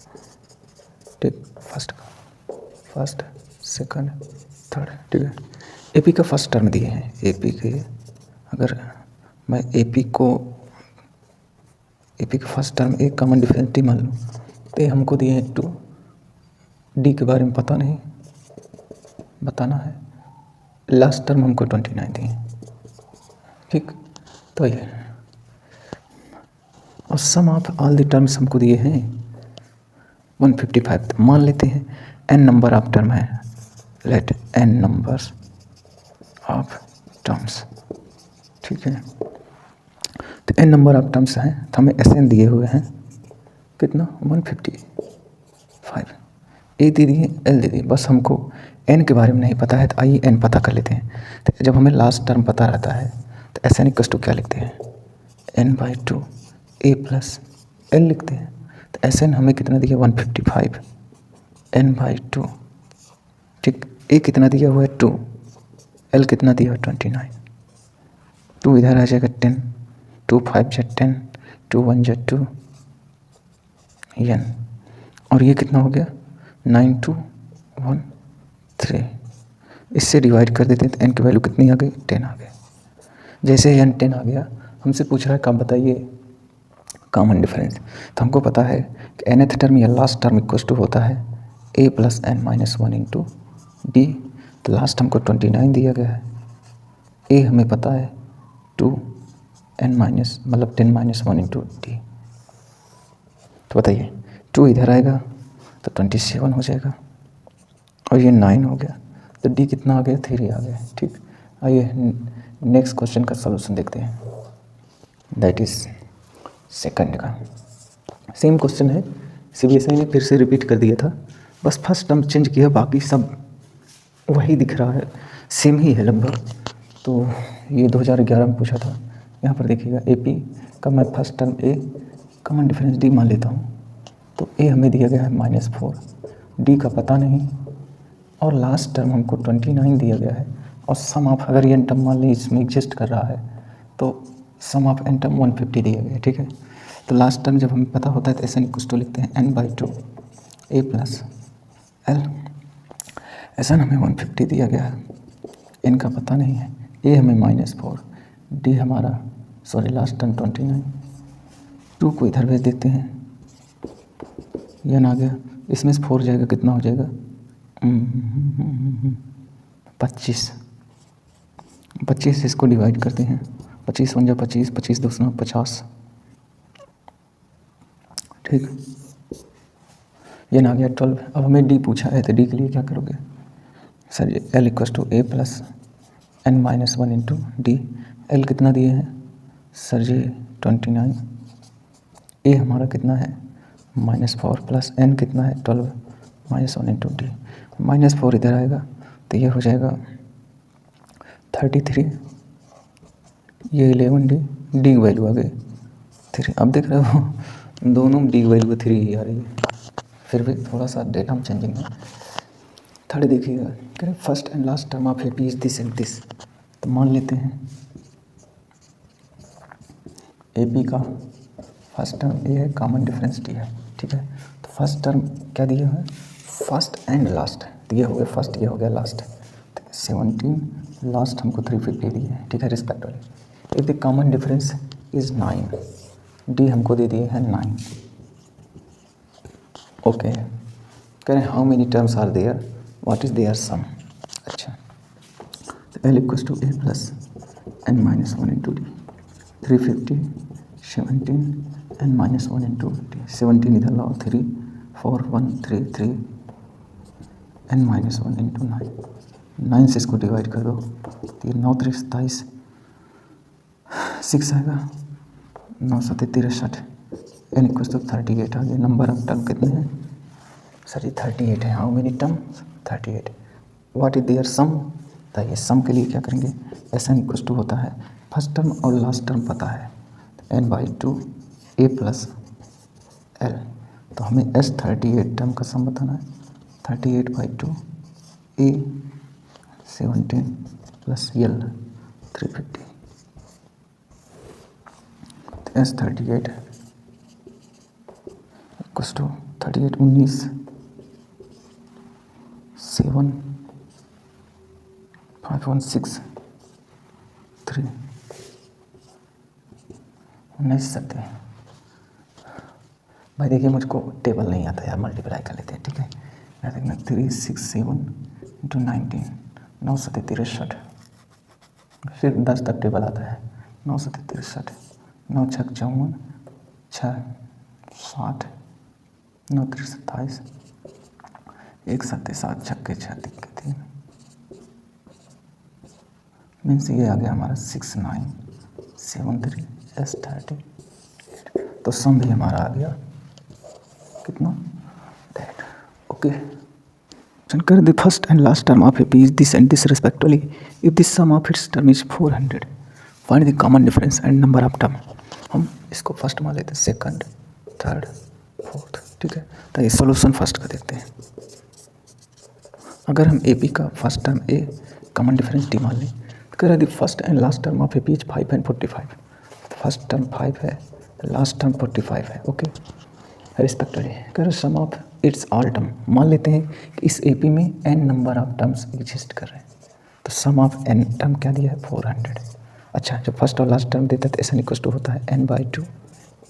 ठीक, फर्स्ट सेकंड थर्ड। ठीक है, AP का फर्स्ट टर्म दिए हैं, AP के अगर मैं AP का फर्स्ट टर्म एक कॉमन डिफरेंस मान लूँ, तो हमको दिए हैं 2, D के बारे में पता नहीं, बताना है, लास्ट टर्म हमको 29 दिए। ठीक, तो ये और sum of all the terms हमको दिए हैं 155। तो मान लेते हैं n नंबर ऑफ टर्म है, let n numbers of terms. ठीक है, तो n नंबर ऑफ टर्म्स हैं, तो हमें SN दिए हुए हैं कितना 155, A दे दिए L दे दिए, बस हमको n के बारे में नहीं पता है, तो आइए n पता कर लेते हैं। तो जब हमें लास्ट टर्म पता रहता है तो SN = क्या लिखते हैं, n/2 A + L लिखते हैं। तो SN हमें कितना दिया 155 n/2। ठीक, A कितना दिया हुआ है 2, L कितना दिया हुआ 29, 2 इधर आ जाएगा 10, 2 5 जा 10, 2 1 जा 2, एन, और ये कितना हो गया 9213। इससे डिवाइड कर देते हैं तो एन की वैल्यू कितनी आ गई 10 आ गई। जैसे एन 10 आ गया, हमसे पूछ रहा है कब बताइए कॉमन डिफरेंस। तो हमको पता है कि nth टर्म या लास्ट टर्म इक्वल टू होता है a plus n minus 1 into D. तो लास्ट हमको 29 दिया गया है, a हमें पता है 2n माइनस मतलब 10 माइनस 1 इंटू डी। तो बताइए 2 इधर आएगा तो 27 हो जाएगा, और ये 9 हो गया, तो डी कितना आ गया 3 आ गया। ठीक, आइए नेक्स्ट क्वेश्चन का सलूशन देखते हैं, दैट इज सेकंड का। सेम क्वेश्चन है, सीबीएसई ने फिर से रिपीट कर दिया था, बस फर्स्ट टर्म चेंज किया, बाकी सब वही दिख रहा है, सेम ही है लगभग। तो ये 2011 में पूछा था। यहाँ पर देखिएगा एपी का मैं first term A common difference D मान लेता हूँ, तो ए हमें दिया गया है -4, डी का पता नहीं, और लास्ट टर्म हमको 29 दिया गया है, और सम ऑफ अगर ये टर्म मान ली इसमें एग्जिस्ट कर रहा है तो सम ऑफ एन टर्म 150 दिया गया है। ठीक है, तो लास्ट टर्म जब हमें पता होता है तो ऐसा इक्वल टू लिखते हैं n/2 a प्लस एल। ऐसा हमें 150 दिया गया है, n का पता नहीं है, a हमें -4, d हमारा लास्ट टर्म 29, 2 को इधर भेज देते हैं, n आ गया, इसमें से 4 जाएगा कितना हो जाएगा 25। 25 इसको डिवाइड करते हैं, 25 1 जा 25, 25 2 50। ठीक, ये ना गया 12। अब हमें डी पूछा है तो डी के लिए क्या करोगे sir ji, L equals to A plus n minus 1 into D. L कितना दिए हैं सर जी 29, ए हमारा कितना है -4 प्लस n कितना है 12 -1 इंटू डी। -4 इधर आएगा तो ये हो जाएगा 33, ये 11 डी, डी की वैल्यू आ गई 3। अब देख रहे हो दोनों डी की वैल्यू 3 ही आ रही है, फिर भी थोड़ा सा डेटा हम चेंजिंग है। थर्ड देखिएगा, करें first and last term of A P is this and this. तो मान लेते हैं ए पी का फर्स्ट टर्म ए है, कॉमन डिफरेंस डी है। ठीक है, तो फर्स्ट टर्म क्या दिया है फर्स्ट एंड लास्ट, तो ये हो गया फर्स्ट, ये हो गया लास्ट। 17, लास्ट हमको 350 दिए हैं। ठीक है, respectively. If the common difference is 9, D हमको दे दिए हैं 9। ओके, करें how many terms are there, what is their sum. अच्छा, तो L equals to A plus n minus 1 into D. 350, 17 n minus 1 into D. 17 इधर लाओ, 3 4 1 3 3 n माइनस 1 इंटू 9। 9 से इसको डिवाइड कर दो, 3 9 3 27, 6 आएगा 9 7 63, n इक्वल्स टू 38 आ गया। नंबर ऑफ टर्म कितने हैं सर जी 38 है। How many term 38। What is their sum, तो ये सम के लिए क्या करेंगे, एस एन इक्वल्स टू होता है फर्स्ट टर्म और लास्ट टर्म पता है, n/2 a प्लस एल। तो हमें एस 38 टर्म का सम बताना है, 38/2 a 17 प्लस एल 350। तो एस 38 इक्वल्स टू 38 19 7 5 1 6 3 19 सकते हैं भाई। देखिए मुझको टेबल नहीं आता यार, मल्टीप्लाई कर लेते हैं। ठीक है, यहाँ देखना 3 6 7 इंटू 19, 9 7 63, फिर 10 तक टेबल आता है, 9 7 63, 9 6 54, 6 60, 9 3 27, 1 7 7 6 6 3 मीन्स ये आ गया हमारा 6 9 7 3 एस 38। तो सम भी हमारा आ गया कितना दैट। ओके, कर the first and last term of A P is this and this respectively. If this sum of its term is 400, find the common difference and number of term. हम इसको फर्स्ट मान लेते हैं, सेकंड थर्ड फोर्थ। ठीक है, तो ये सोल्यूशन फर्स्ट का देखते हैं। अगर हम ए पी का first term A common difference D मान लें, तो कह रहा है the first and last term of A P is 5 and 45। First term 5 है, लास्ट टर्म 45 है। ओके, रिस्पेक्टेड है। करो सम ऑफ इट्स ऑल टर्म, मान लेते हैं कि इस एपी में n number of terms exist कर रहे हैं, तो सम ऑफ n टर्म क्या दिया है 400। अच्छा, जब फर्स्ट और लास्ट टर्म देता है तो SN इक्वल टू होता है n/2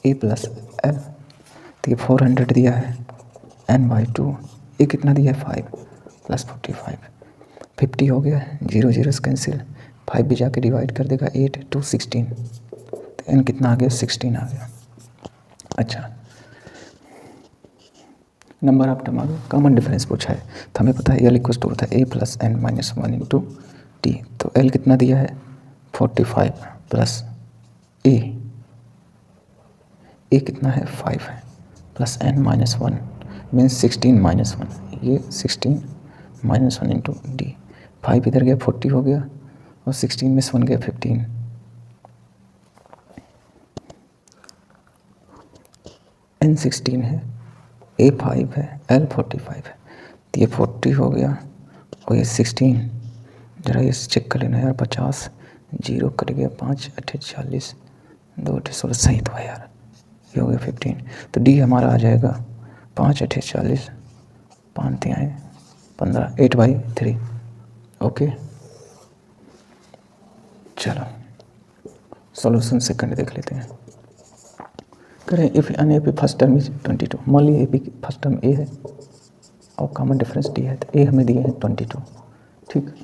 a प्लस l, तो ये 400 दिया है n/2, ये कितना दिया है 5 प्लस 45, 50 हो गया, 0 0 से कैंसिल, 5 भी जाके डिवाइड कर देगा 8 2 16, तो n कितना आ गया 16 आ गया। अच्छा, नंबर ऑफ टर्म आ गया, कॉमन डिफरेंस पूछा है, तो हमें पता है L इक्वल टू होता है a plus n minus 1 into T, तो L कितना दिया है 45 प्लस a कितना है 5 है plus n minus 1 means 16 minus 1, ये 16 माइनस 1 इंटू डी, 5 इधर गया 40 हो गया और 16 में से 1 गया 15, n 16 है, a 5 है, l 45 है, तो ये 40 हो गया और ये 16, जरा ये चेक कर लेना यार, 50 जीरो कट गया, 5 8 40, 2 8 16, सही तो है यार, ये हो गया 15, तो डी हमारा आ जाएगा 5 8 40, 5 3 15, 8/3। ओके, चलो सॉल्यूशन सेकंड देख लेते हैं। करें if an A P first term is 22, मान लीजिए ए पी की फर्स्ट टर्म ए है और कॉमन डिफरेंस डी है, तो ए हमें दिए हैं 22, ठीक।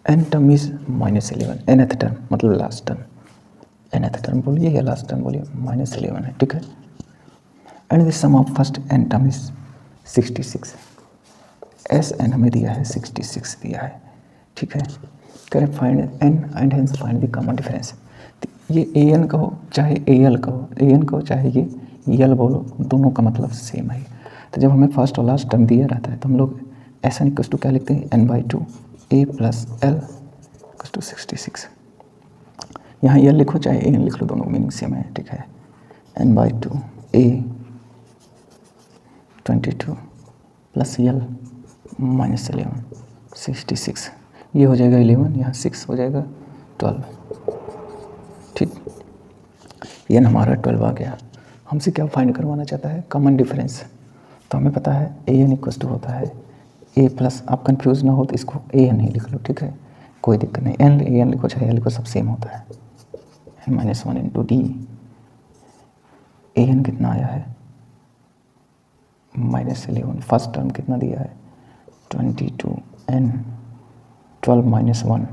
N term is -11, nth term मतलब लास्ट टर्म, nth टर्म बोलिए या लास्ट टर्म बोलिए, -11 है, ठीक है। And the sum of first N term is 66, S N हमें दिया है 66 दिया है, ठीक है। करें find N and hence find the common difference, ये ए एन कहो चाहे ए एल कहो, ए एन कहो चाहे ये यल बोलो, दोनों का मतलब सेम है। तो जब हमें फर्स्ट और लास्ट टर्म दिया रहता है तो हम लोग एस एन इक्वल टू क्या लिखते हैं n/2 a plus l equal to 66, यहाँ यल लिखो चाहे ए एन लिख लो, दोनों मीनिंग सेम है, ठीक है। n/2 a 22 प्लस यल -11 66, ये हो जाएगा 11, यहाँ 6 हो जाएगा 12, ठीक। ये हमारा 12 आ गया। हमसे क्या फाइंड करवाना चाहता है कॉमन डिफरेंस, तो हमें पता है ए एन इक्वल टू होता है ए प्लस, आप कंफ्यूज ना हो तो इसको ए एन ही लिख लो, ठीक है, कोई दिक्कत नहीं, एन ए एन लिखो चाहे एल लिखो सब सेम होता है, -1 इंटू डी, ए एन कितना आया है -11, फर्स्ट टर्म कितना दिया है 22, एन 12 -1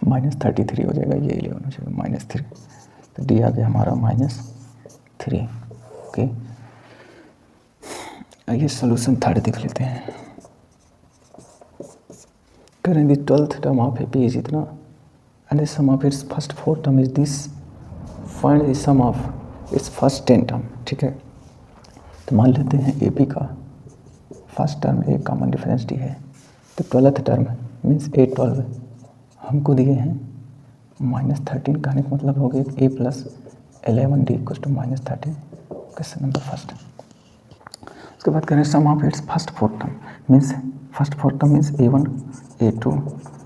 -33 हो जाएगा, ये 11 हो जाएगा -3, तो डी आ गया हमारा -3। ओके, आइए सोल्यूशन थर्ड देख लेते हैं। करें the 12th term of A P is इतना and the sum of its first 4 term is this, find the sum of its first 10 term, ठीक है। तो मान लेते हैं ए पी का first term A common difference D है, तो 12th टर्म मीन्स ए 12 हमको दिए हैं -13, कहने का मतलब हो गया A plus 11 D equal to -13, question number first. उसके बाद करें sum of its first 4 term, means first 4 term means A1 A2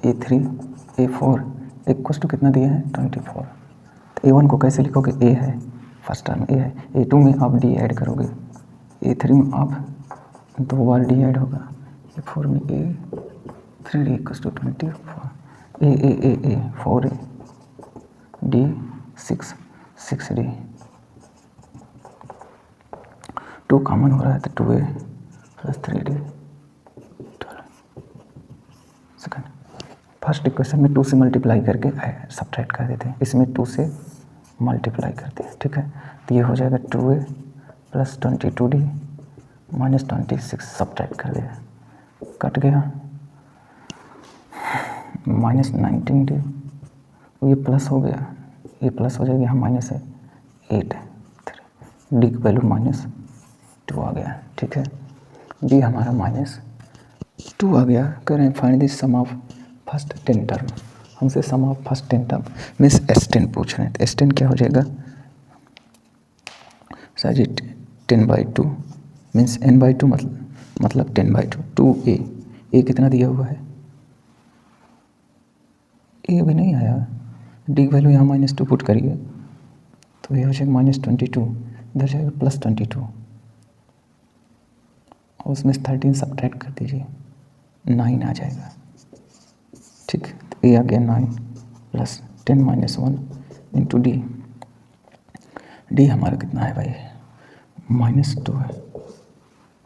A3 A4 equal to कितना दिया है 24, तो A1 को कैसे लिखोगे, A है फर्स्ट टर्म A है, A2 में आप D ऐड करोगे, A3 में आप 2 बार D ऐड होगा, A4 में A3 D equal to 24, A 4A D 6D, 2 कॉमन हो रहा है तो 2A plus 3D 12। Second first equation में 2 से मल्टीप्लाई करके सब्ट्रैक्ट कर देते हैं, इसमें 2 से मल्टीप्लाई करते हैं, ठीक है। तो ये हो जाएगा 2A plus 22D minus 26, subtract कर दिया, कट गया, -19D, ये प्लस हो गया, ये प्लस हो जाएगा, यहाँ माइनस है 8 है, डी की वैल्यू -2 आ गया, ठीक है। डी हमारा -2 आ गया। करें find the sum of first 10 term, हमसे sum of first 10 term means S10 पूछ रहे हैं, तो S10 क्या हो जाएगा सर जी 10/2 मीन्स n/2 मतलब 10/2, 2A, ए कितना दिया हुआ है, ए भी नहीं आया, डी की वैल्यू यहाँ -2 पुट करिए तो तो ये हो जाएगा -22, इधर जाएगा +22 और उसमें 13 सब्ट्रैक्ट कर दीजिए, 9 आ जाएगा। ठीक, तो ये आ गया 9 + 10 - 1 इंटू डी हमारा कितना है भाई, -2 है।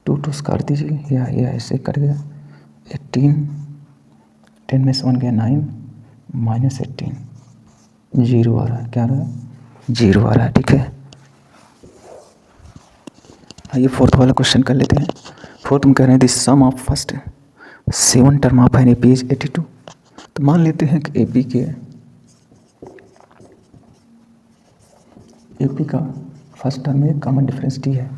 2 2 काट दीजिए, या ऐसे कट गया 18, 10 में से 1 गया 9 -18, 0 आ रहा है। क्या आ रहा है? 0 आ रहा है। ठीक है, आइए फोर्थ वाला क्वेश्चन कर लेते हैं। फोर्थ में कह रहे हैं the sum of first 7 term of an AP is 82। तो मान लेते हैं कि एपी का फर्स्ट टर्म में कॉमन डिफरेंस डी है।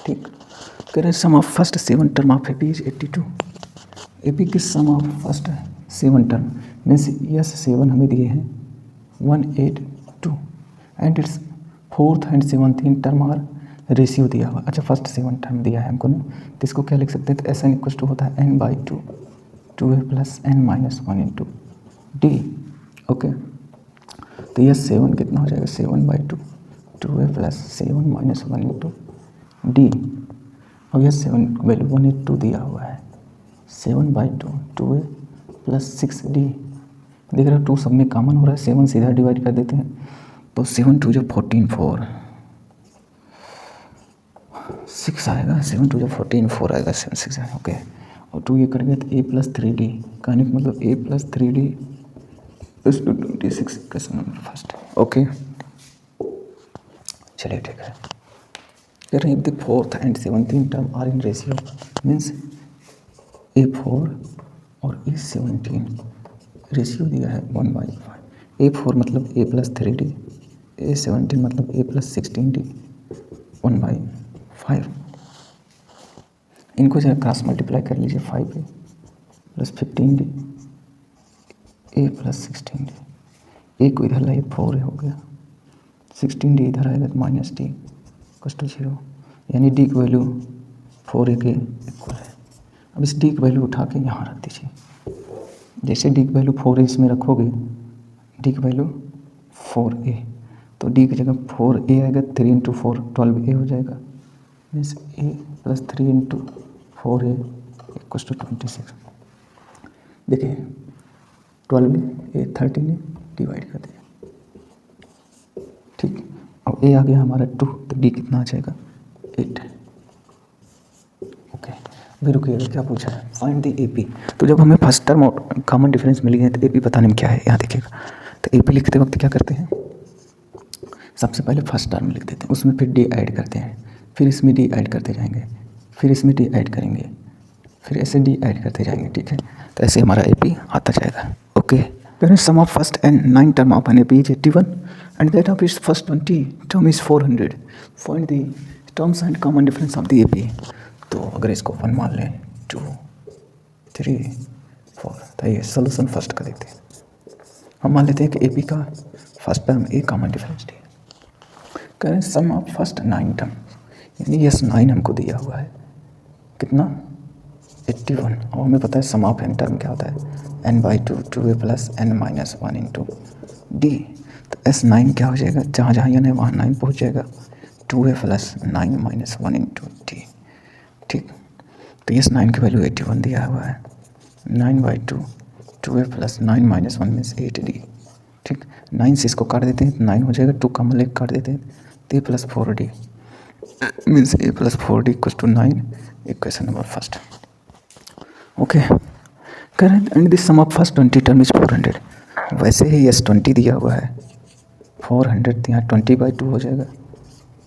ठीक, कह रहे हैं sum of first 7 term of AP is 82। AP की sum of first 7 term means S 7 हमें दिए हैं 182 and its fourth and 7th term are ratio दिया हुआ। अच्छा, फर्स्ट 7 टर्म दिया है हमको ना, तो इसको क्या लिख सकते हैं? तो एस एन इक्वल टू होता है n/2 2a + n-1 into D. Okay, तो यह 7 कितना हो जाएगा? 7/2 2a + 7-1 इंटू डी। और यह 7 वैल्यू 182 दिया हुआ है, 7/2 2a + 6d। देख रहे हो 2 सब में कॉमन हो रहा है, 7 सीधा डिवाइड कर देते हैं, तो 7 2 = 14 4 6 आएगा, 7 2 = 14 4 आएगा, 7 6 आएगा। ओके, और 2 ये कट गया तो a + 3d, कहने का मतलब a + 3d = 26 question number first. Okay, चलिए ठीक है। कह रहे हैं the fourth and 7th term are in ratio means A4 और A17 रेशियो दिया है 1/5। A4 मतलब a + 3d, A17 मतलब a + 16d 1/5। इनको जो है क्रॉस मल्टीप्लाई कर लीजिए, 5a + 15d a + 16d। a को इधर लाइए, 4a हो गया, 16d इधर आएगा तो -d = 0, यानी d की वैल्यू 4a के इक्वल है। अब इस d की वैल्यू उठा के यहाँ रख दीजिए। जैसे d की वैल्यू 4a इसमें रखोगे, d की वैल्यू 4a, तो d की जगह 4a आएगा, 3 × 4 12a हो जाएगा, मीन्स a + 3 × 4a = 26। देखिए 12a 13a डिवाइड कर दिया। ठीक, अब a आ गया हमारा 2, तो d कितना आ जाएगा? 8। ओके, अभी रुकिएगा, क्या पूछा है? Find the AP. तो जब हमें फर्स्ट टर्म और कॉमन डिफरेंस मिल गया तो एपी बताने में क्या है, यहाँ देखिएगा। तो एपी लिखते वक्त क्या करते हैं? सबसे पहले फर्स्ट टर्म लिख देते हैं, उसमें फिर डी ऐड करते हैं, फिर इसमें डी ऐड करते जाएंगे, फिर इसमें डी ऐड करेंगे, फिर ऐसे डी ऐड करते जाएंगे। ठीक है, तो ऐसे हमारा एपी आता जाएगा। Okay, parents sum of first and 9 term of an AP is 81 and that of its first 20 term is 400। Find the terms and common difference of the AP. तो अगर इसको 1 मान लें, 2 3 4, तो ये सोल्यूशन फर्स्ट का देखते हैं। हम मान लेते हैं कि एपी का first term A common difference D. करें सम ऑफ फर्स्ट 9 टर्म, यानी यस 9 हमको दिया हुआ है, कितना? 81। और हमें पता है सम ऑफ एन टर्म क्या होता है? n/2 2a + n-1 into D. तो S9 क्या हो जाएगा? जहाँ जहाँ यानी वहाँ 9 पहुँच जाएगा, 2a + 9-1 इंटू डी। ठीक, तो यस 9 की वैल्यू 81 दिया हुआ है, 9/2 2a + 9-1 मीन्स 8d। ठीक, 9 से इसको काट देते हैं तो 9 हो जाएगा, 2 कॉमन लेके काट देते हैं तो a + 4d means a + 4d = 9। Equation number first. Okay, current and this sum of first 20 term is 400। वैसे ही यस 20 दिया हुआ है, 400 तो यहाँ 20/2 हो जाएगा,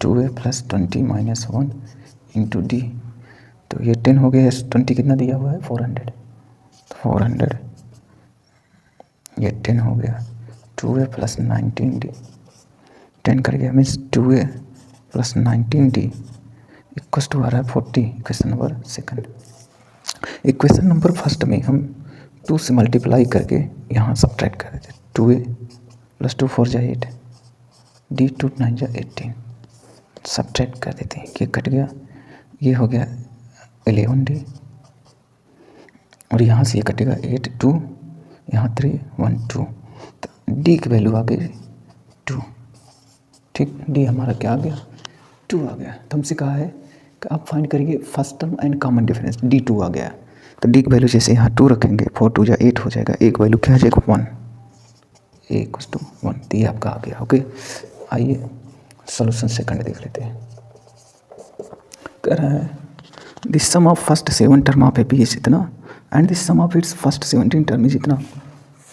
2a + 20-1 इंटू डी। तो ये 10 हो गया, यस 20 कितना दिया हुआ है? 400, तो 400 ये 10 हो गया, 2a + 19d 10 कर गया, मीन्स 2a + 19d = आ रहा है 40। Equation number second. Equation number first में हम 2 से मल्टीप्लाई करके यहाँ सब्ट्रैक्ट कर देते हैं, 2a + 2 4 = 8 d 2 9 = 18 सब्ट्रैक्ट कर देते हैं, ये कट गया, ये हो गया 11d और यहाँ से ये कटेगा 8 2 यहाँ 3 1 2, तो d की वैल्यू आ गई 2। ठीक, डी हमारा क्या आ गया, 2 आ गया। तो हमसे कहा है कि आप फाइंड करिए first term and common difference, D 2 आ गया। तो डी की वैल्यू जैसे यहाँ 2 रखेंगे, 4 2 जा 8 हो जाएगा, एक वैल्यू क्या आ जाएगा 1, ए इक्वल्स टू 1। तो ये आपका आ गया। ओके, आइए सोल्यूशन सेकंड देख लेते हैं। कह रहा है the sum of first 7 term of A P is इतना and the sum of its first 17 term is इतना,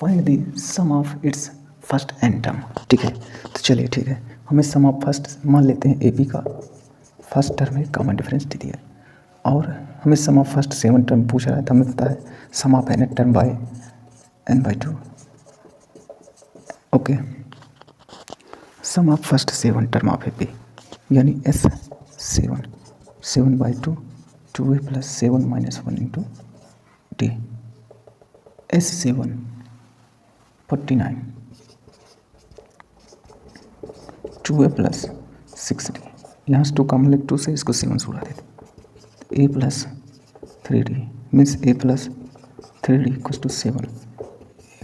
find the sum of its first N term. ठीक है, तो चलिए ठीक है, हमें सम ऑफ फर्स्ट मान लेते हैं ए पी का फर्स्ट टर्म में कॉमन डिफरेंस दे दिया और हमें सम ऑफ फर्स्ट 7 टर्म पूछ रहा है। तो हमें पता है sum of N term by N by 2। Okay, sum of first 7 term of A P यानी S 7 by 2 2a plus 7 minus 1 into D, S 7 49 2a plus 6d, यहाँ से 2 कॉमन लेके 2 से इसको 7 से उड़ा देते, a plus 3d means a plus 3d equals to 7।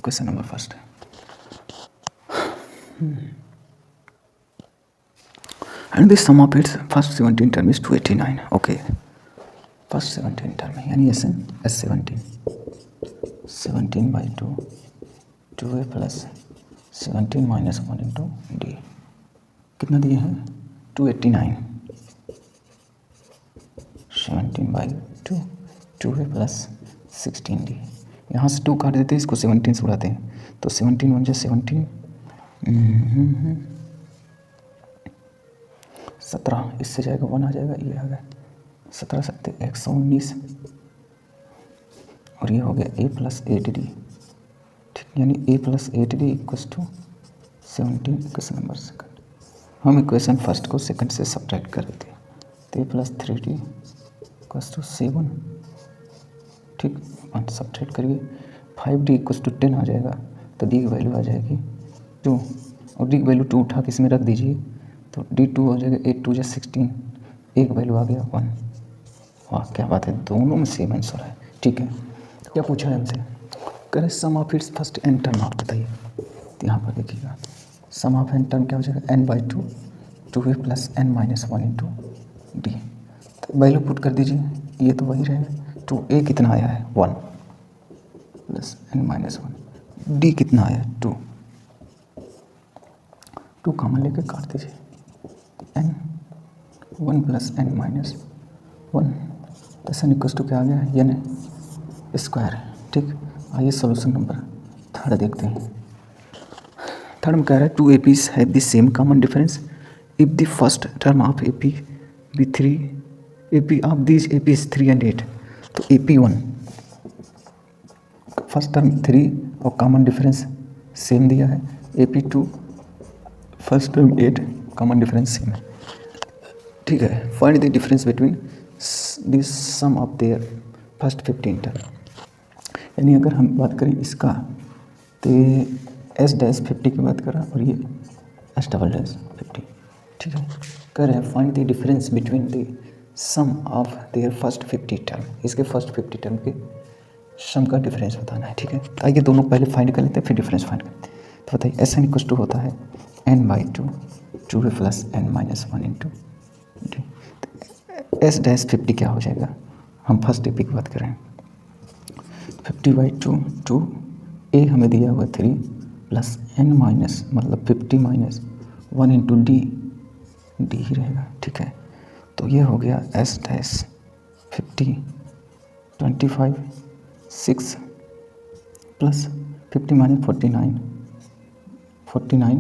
Question number first है। And this sum of its first 17 term is 289। Okay, first 17 term है यानी S 17 by 2 2a plus 17 minus 1 into D, कितना दिए हैं 289, 17 बाई 2 2a प्लस 16d, यहाँ से 2 काट देते हैं, इसको 17 से उड़ाते हैं तो 17 1 जा 17 17, इससे जाएगा 1 आ जाएगा, ये आ गया 17 सत्ते 119 और ये हो गया a प्लस 8d। ठीक, यानी a plus 8d equals to 17। Equation number second, हम इक्वेशन फर्स्ट को सेकंड से सब्ट्रैक्ट कर देते हैं तो a plus 3d equals to 7। ठीक, 1 सब्ट्रैक्ट करिए, 5d इक्वल्स टू 10 आ जाएगा तो d की वैल्यू आ जाएगी 2 और d की वैल्यू 2 उठा के इसमें रख दीजिए तो d 2 हो जाएगा 8 2 जा 16, एक वैल्यू आ गया 1। वाह क्या बात है, दोनों में सेम आंसर है। ठीक है, क्या पूछा है हमसे, करें sum of its first N term आप बताइए। तो यहाँ पर देखिएगा सम ऑफ एन टर्म क्या हो जाएगा n by 2 2a plus n minus 1 into D, तो वैल्यू पुट कर दीजिए, ये तो वही रहेगा 2a कितना आया है 1 प्लस n माइनस 1, डी कितना आया 2 2 कॉमन लेके काट दीजिए n 1 प्लस n माइनस 1, तो सन इक्वल्स टू क्या आ गया n स्क्वायर। ठीक, आइए सोल्यूशन नंबर थर्ड देखते हैं। थर्ड में कह रहा है 2 APs have the same common difference if the first term of AP be 3 AP of this APs 3 and 8। तो AP1 फर्स्ट टर्म 3 और कॉमन डिफरेंस सेम दिया है, AP2 first term 8 common difference same है। ठीक है, find the difference between this sum of their first 15 term. यानी अगर हम बात करें इसका तो एस डैश 50 की बात करा और ये एस डबल डैश 50। ठीक है, कह रहे हैं find the difference between the sum of their first 50 term, इसके फर्स्ट 50 टर्म के सम का डिफरेंस बताना है। ठीक है, तो आइए दोनों पहले फाइंड कर लेते हैं फिर डिफरेंस फाइंड करते हैं। तो बताइए एस एन इक्वल टू होता है n by 2 2a plus n minus 1 into D. S dash 50 क्या हो जाएगा, हम फर्स्ट AP की बात करें 50 बाई 2 2a हमें दिया हुआ 3 प्लस n माइनस मतलब 50 माइनस 1 इंटू डी ही रहेगा। ठीक है, तो ये हो गया S dash 50 25 6 plus 50 minus 49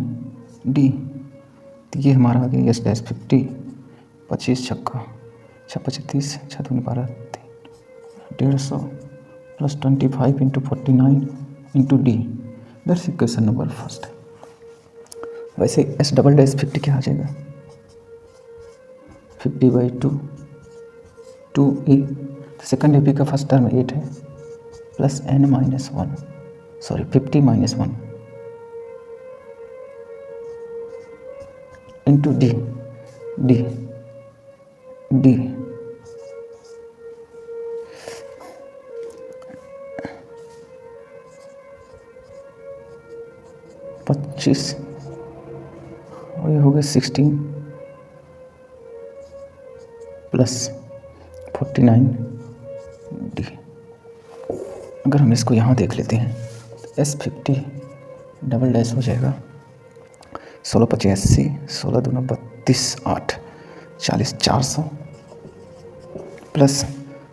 D, तो ये हमारा आ गया एस डैश 50 25 छक्का 36 6 दूनी 12 150 plus 25 into 49 into D, that's equation number first. वैसे एस डबल डैश 50 क्या आ जाएगा 50 बाई 2 2a, सेकंड AP का फर्स्ट टर्म 8 है plus n minus 1 sorry 50 minus 1 into D D 25 और ये हो गया 16 प्लस 49 डी। अगर हम इसको यहाँ देख लेते हैं तो S50 डबल डैश हो जाएगा 16 × 5 80, 16 × 2 = 32, 8 40 400 प्लस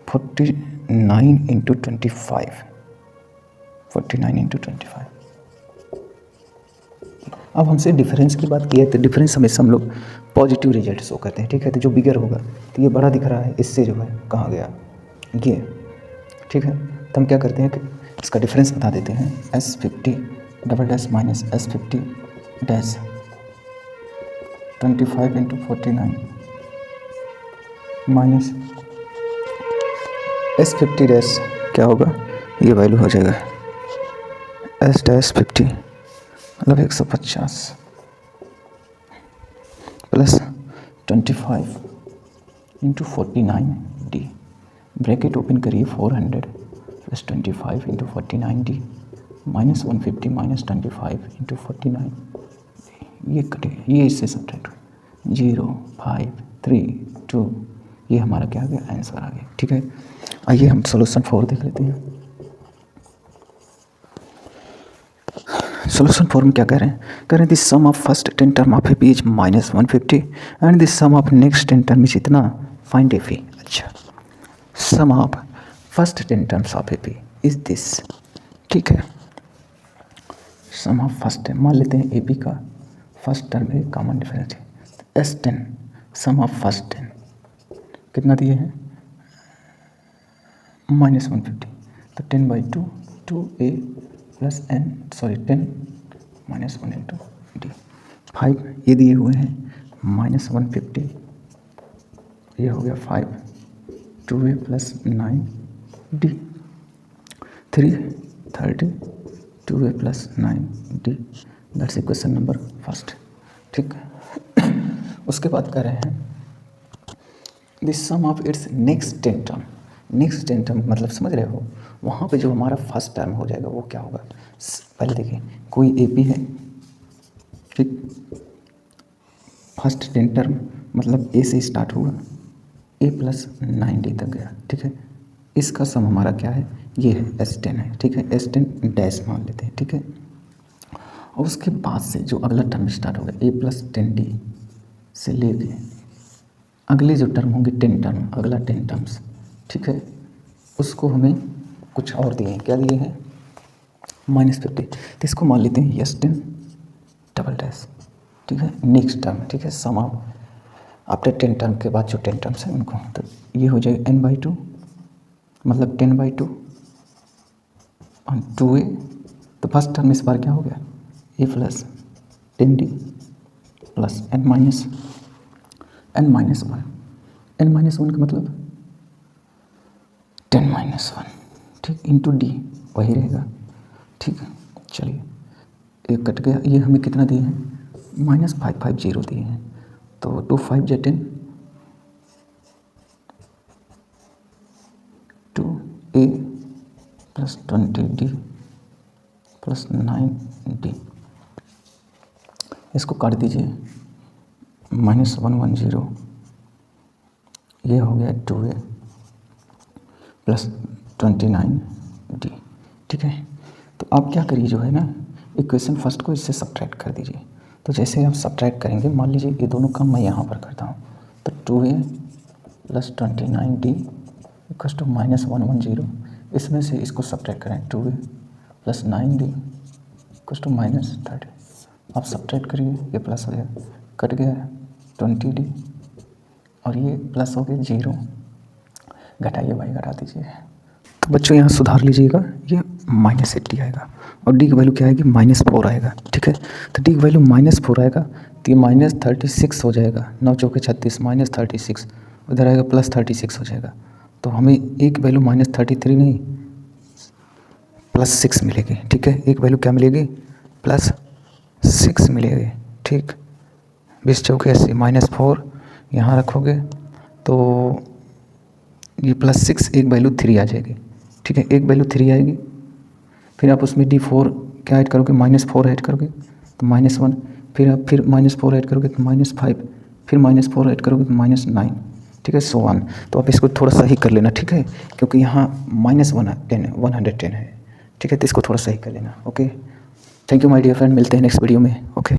49 × 25, 49 × 25। अब हमसे डिफरेंस की बात की है तो डिफरेंस हमेशा हम लोग पॉजिटिव रिजल्ट शो करते हैं, ठीक है। तो जो बिगर होगा तो ये बड़ा दिख रहा है, इससे जो है कहाँ गया ये, ठीक है। तो हम क्या करते हैं कि इसका डिफरेंस बता देते हैं। S50 double dash minus S50 dash 25 × 49 minus S50 dash क्या होगा, ये वैल्यू हो जाएगा S डैश 50 मतलब 150 प्लस 25 × 49 डी, ब्रैकेट ओपन करिए 400 प्लस 25 × 49 डी माइनस 150 माइनस 25 × 49, ये कटे, ये इससे सब्ट्रैक्ट हो 0 5 3 2, ये हमारा क्या आ गया, आंसर आ गया, ठीक है। आइए हम सॉल्यूशन 4 देख लेते हैं। सॉल्यूशन 4 में क्या कह रहे हैं, this sum of first 10 term of AP is -150 and this sum of next 10 term is इतना, फाइंड एपी। अच्छा, sum of first 10 terms of AP is this, ठीक है। सम ऑफ फर्स्ट, मान लेते हैं एपी का फर्स्ट टर्म है, कॉमन डिफरेंस है S10, सम ऑफ फर्स्ट 10 कितना दिए हैं -150, तो 10/2 2a plus n, sorry 10 -1 × d, 5 ये दिए हुए हैं -150, ये हो गया 5 2a plus 9 d, 3 30 2a plus 9 d, that's equation number first, ठीक। उसके बाद कह रहे हैं this sum of its next 10 term, next 10 term मतलब समझ रहे हो, वहाँ पे जो हमारा फर्स्ट टर्म हो जाएगा वो क्या होगा। पहले देखिए कोई एपी है, ठीक, फर्स्ट 10 टर्म मतलब ए से स्टार्ट हुआ, ए प्लस 9d तक गया, ठीक है। इसका सम हमारा क्या है, ये है S10 है, ठीक है। S10 डैश मान लेते हैं, ठीक है। और उसके बाद से जो अगला टर्म स्टार्ट होगा ए प्लस 10d से लेके अगले जो टर्म होंगे 10 टर्म, अगला 10 टर्म्स, ठीक है, उसको हमें कुछ और दिए हैं, क्या दिए हैं -50, तो इसको मान लेते हैं S10 डबल डैश, ठीक है, नेक्स्ट टर्म, ठीक है, सम ऑफ आफ्टर 10 टर्म के बाद जो 10 टर्म्स हैं उनको, तो ये हो जाएगा n/2 मतलब 10/2 और 2a, तो फर्स्ट टर्म इस बार क्या हो गया a plus 10d plus n minus 1, n-1 का मतलब 10-1, ठीक, इंटू d वही रहेगा, ठीक है। चलिए एक कट गया, ये हमें कितना दिए हैं -550 दिए हैं, तो 2 5 × 10 2a plus 20d plus 9d, इसको काट दीजिए -110, ये हो गया 2a प्लस 29d, ठीक है। तो आप क्या करिए जो है ना, इक्वेशन फर्स्ट को इससे सब्ट्रैक्ट कर दीजिए। तो जैसे आप सब्ट्रैक्ट करेंगे, मान लीजिए ये दोनों काम मैं यहाँ पर करता हूँ, तो 2a plus 29d equals to -110, इसमें से इसको सब्ट्रैक्ट करें 2a plus 9d equals to -30, आप सब्ट्रैक्ट करिए, ये प्लस हो गया, कट गया 20d और ये प्लस हो गया 0, घटाइए भाई, घटा दीजिए। तो बच्चों यहाँ सुधार लीजिएगा, ये -80 आएगा और डी की वैल्यू क्या आएगी -4 आएगा, ठीक है। तो डी की वैल्यू -4 आएगा तो ये -36 हो जाएगा, 9 चौके 36 -36, उधर आएगा +36 हो जाएगा। तो हमें एक वैल्यू -33 नहीं +6 मिलेगी, ठीक है। एक वैल्यू क्या मिलेगी +6 मिलेगी, ठीक। 20 चौके 80 -4 यहाँ रखोगे तो ये +6, एक वैल्यू 3 आ जाएगी, ठीक है। एक वैल्यू 3 आएगी, फिर आप उसमें D4 क्या ऐड करोगे -4 ऐड करोगे तो -1, फिर आप फिर -4 ऐड करोगे तो -5, फिर -4 ऐड करोगे तो -9, ठीक है, सो ऑन। तो आप इसको थोड़ा सही कर लेना, ठीक है, क्योंकि यहाँ -110 है, 110 है, ठीक है, तो इसको थोड़ा सही कर लेना। Okay, thank you my dear friend, मिलते हैं नेक्स्ट वीडियो में। ओके।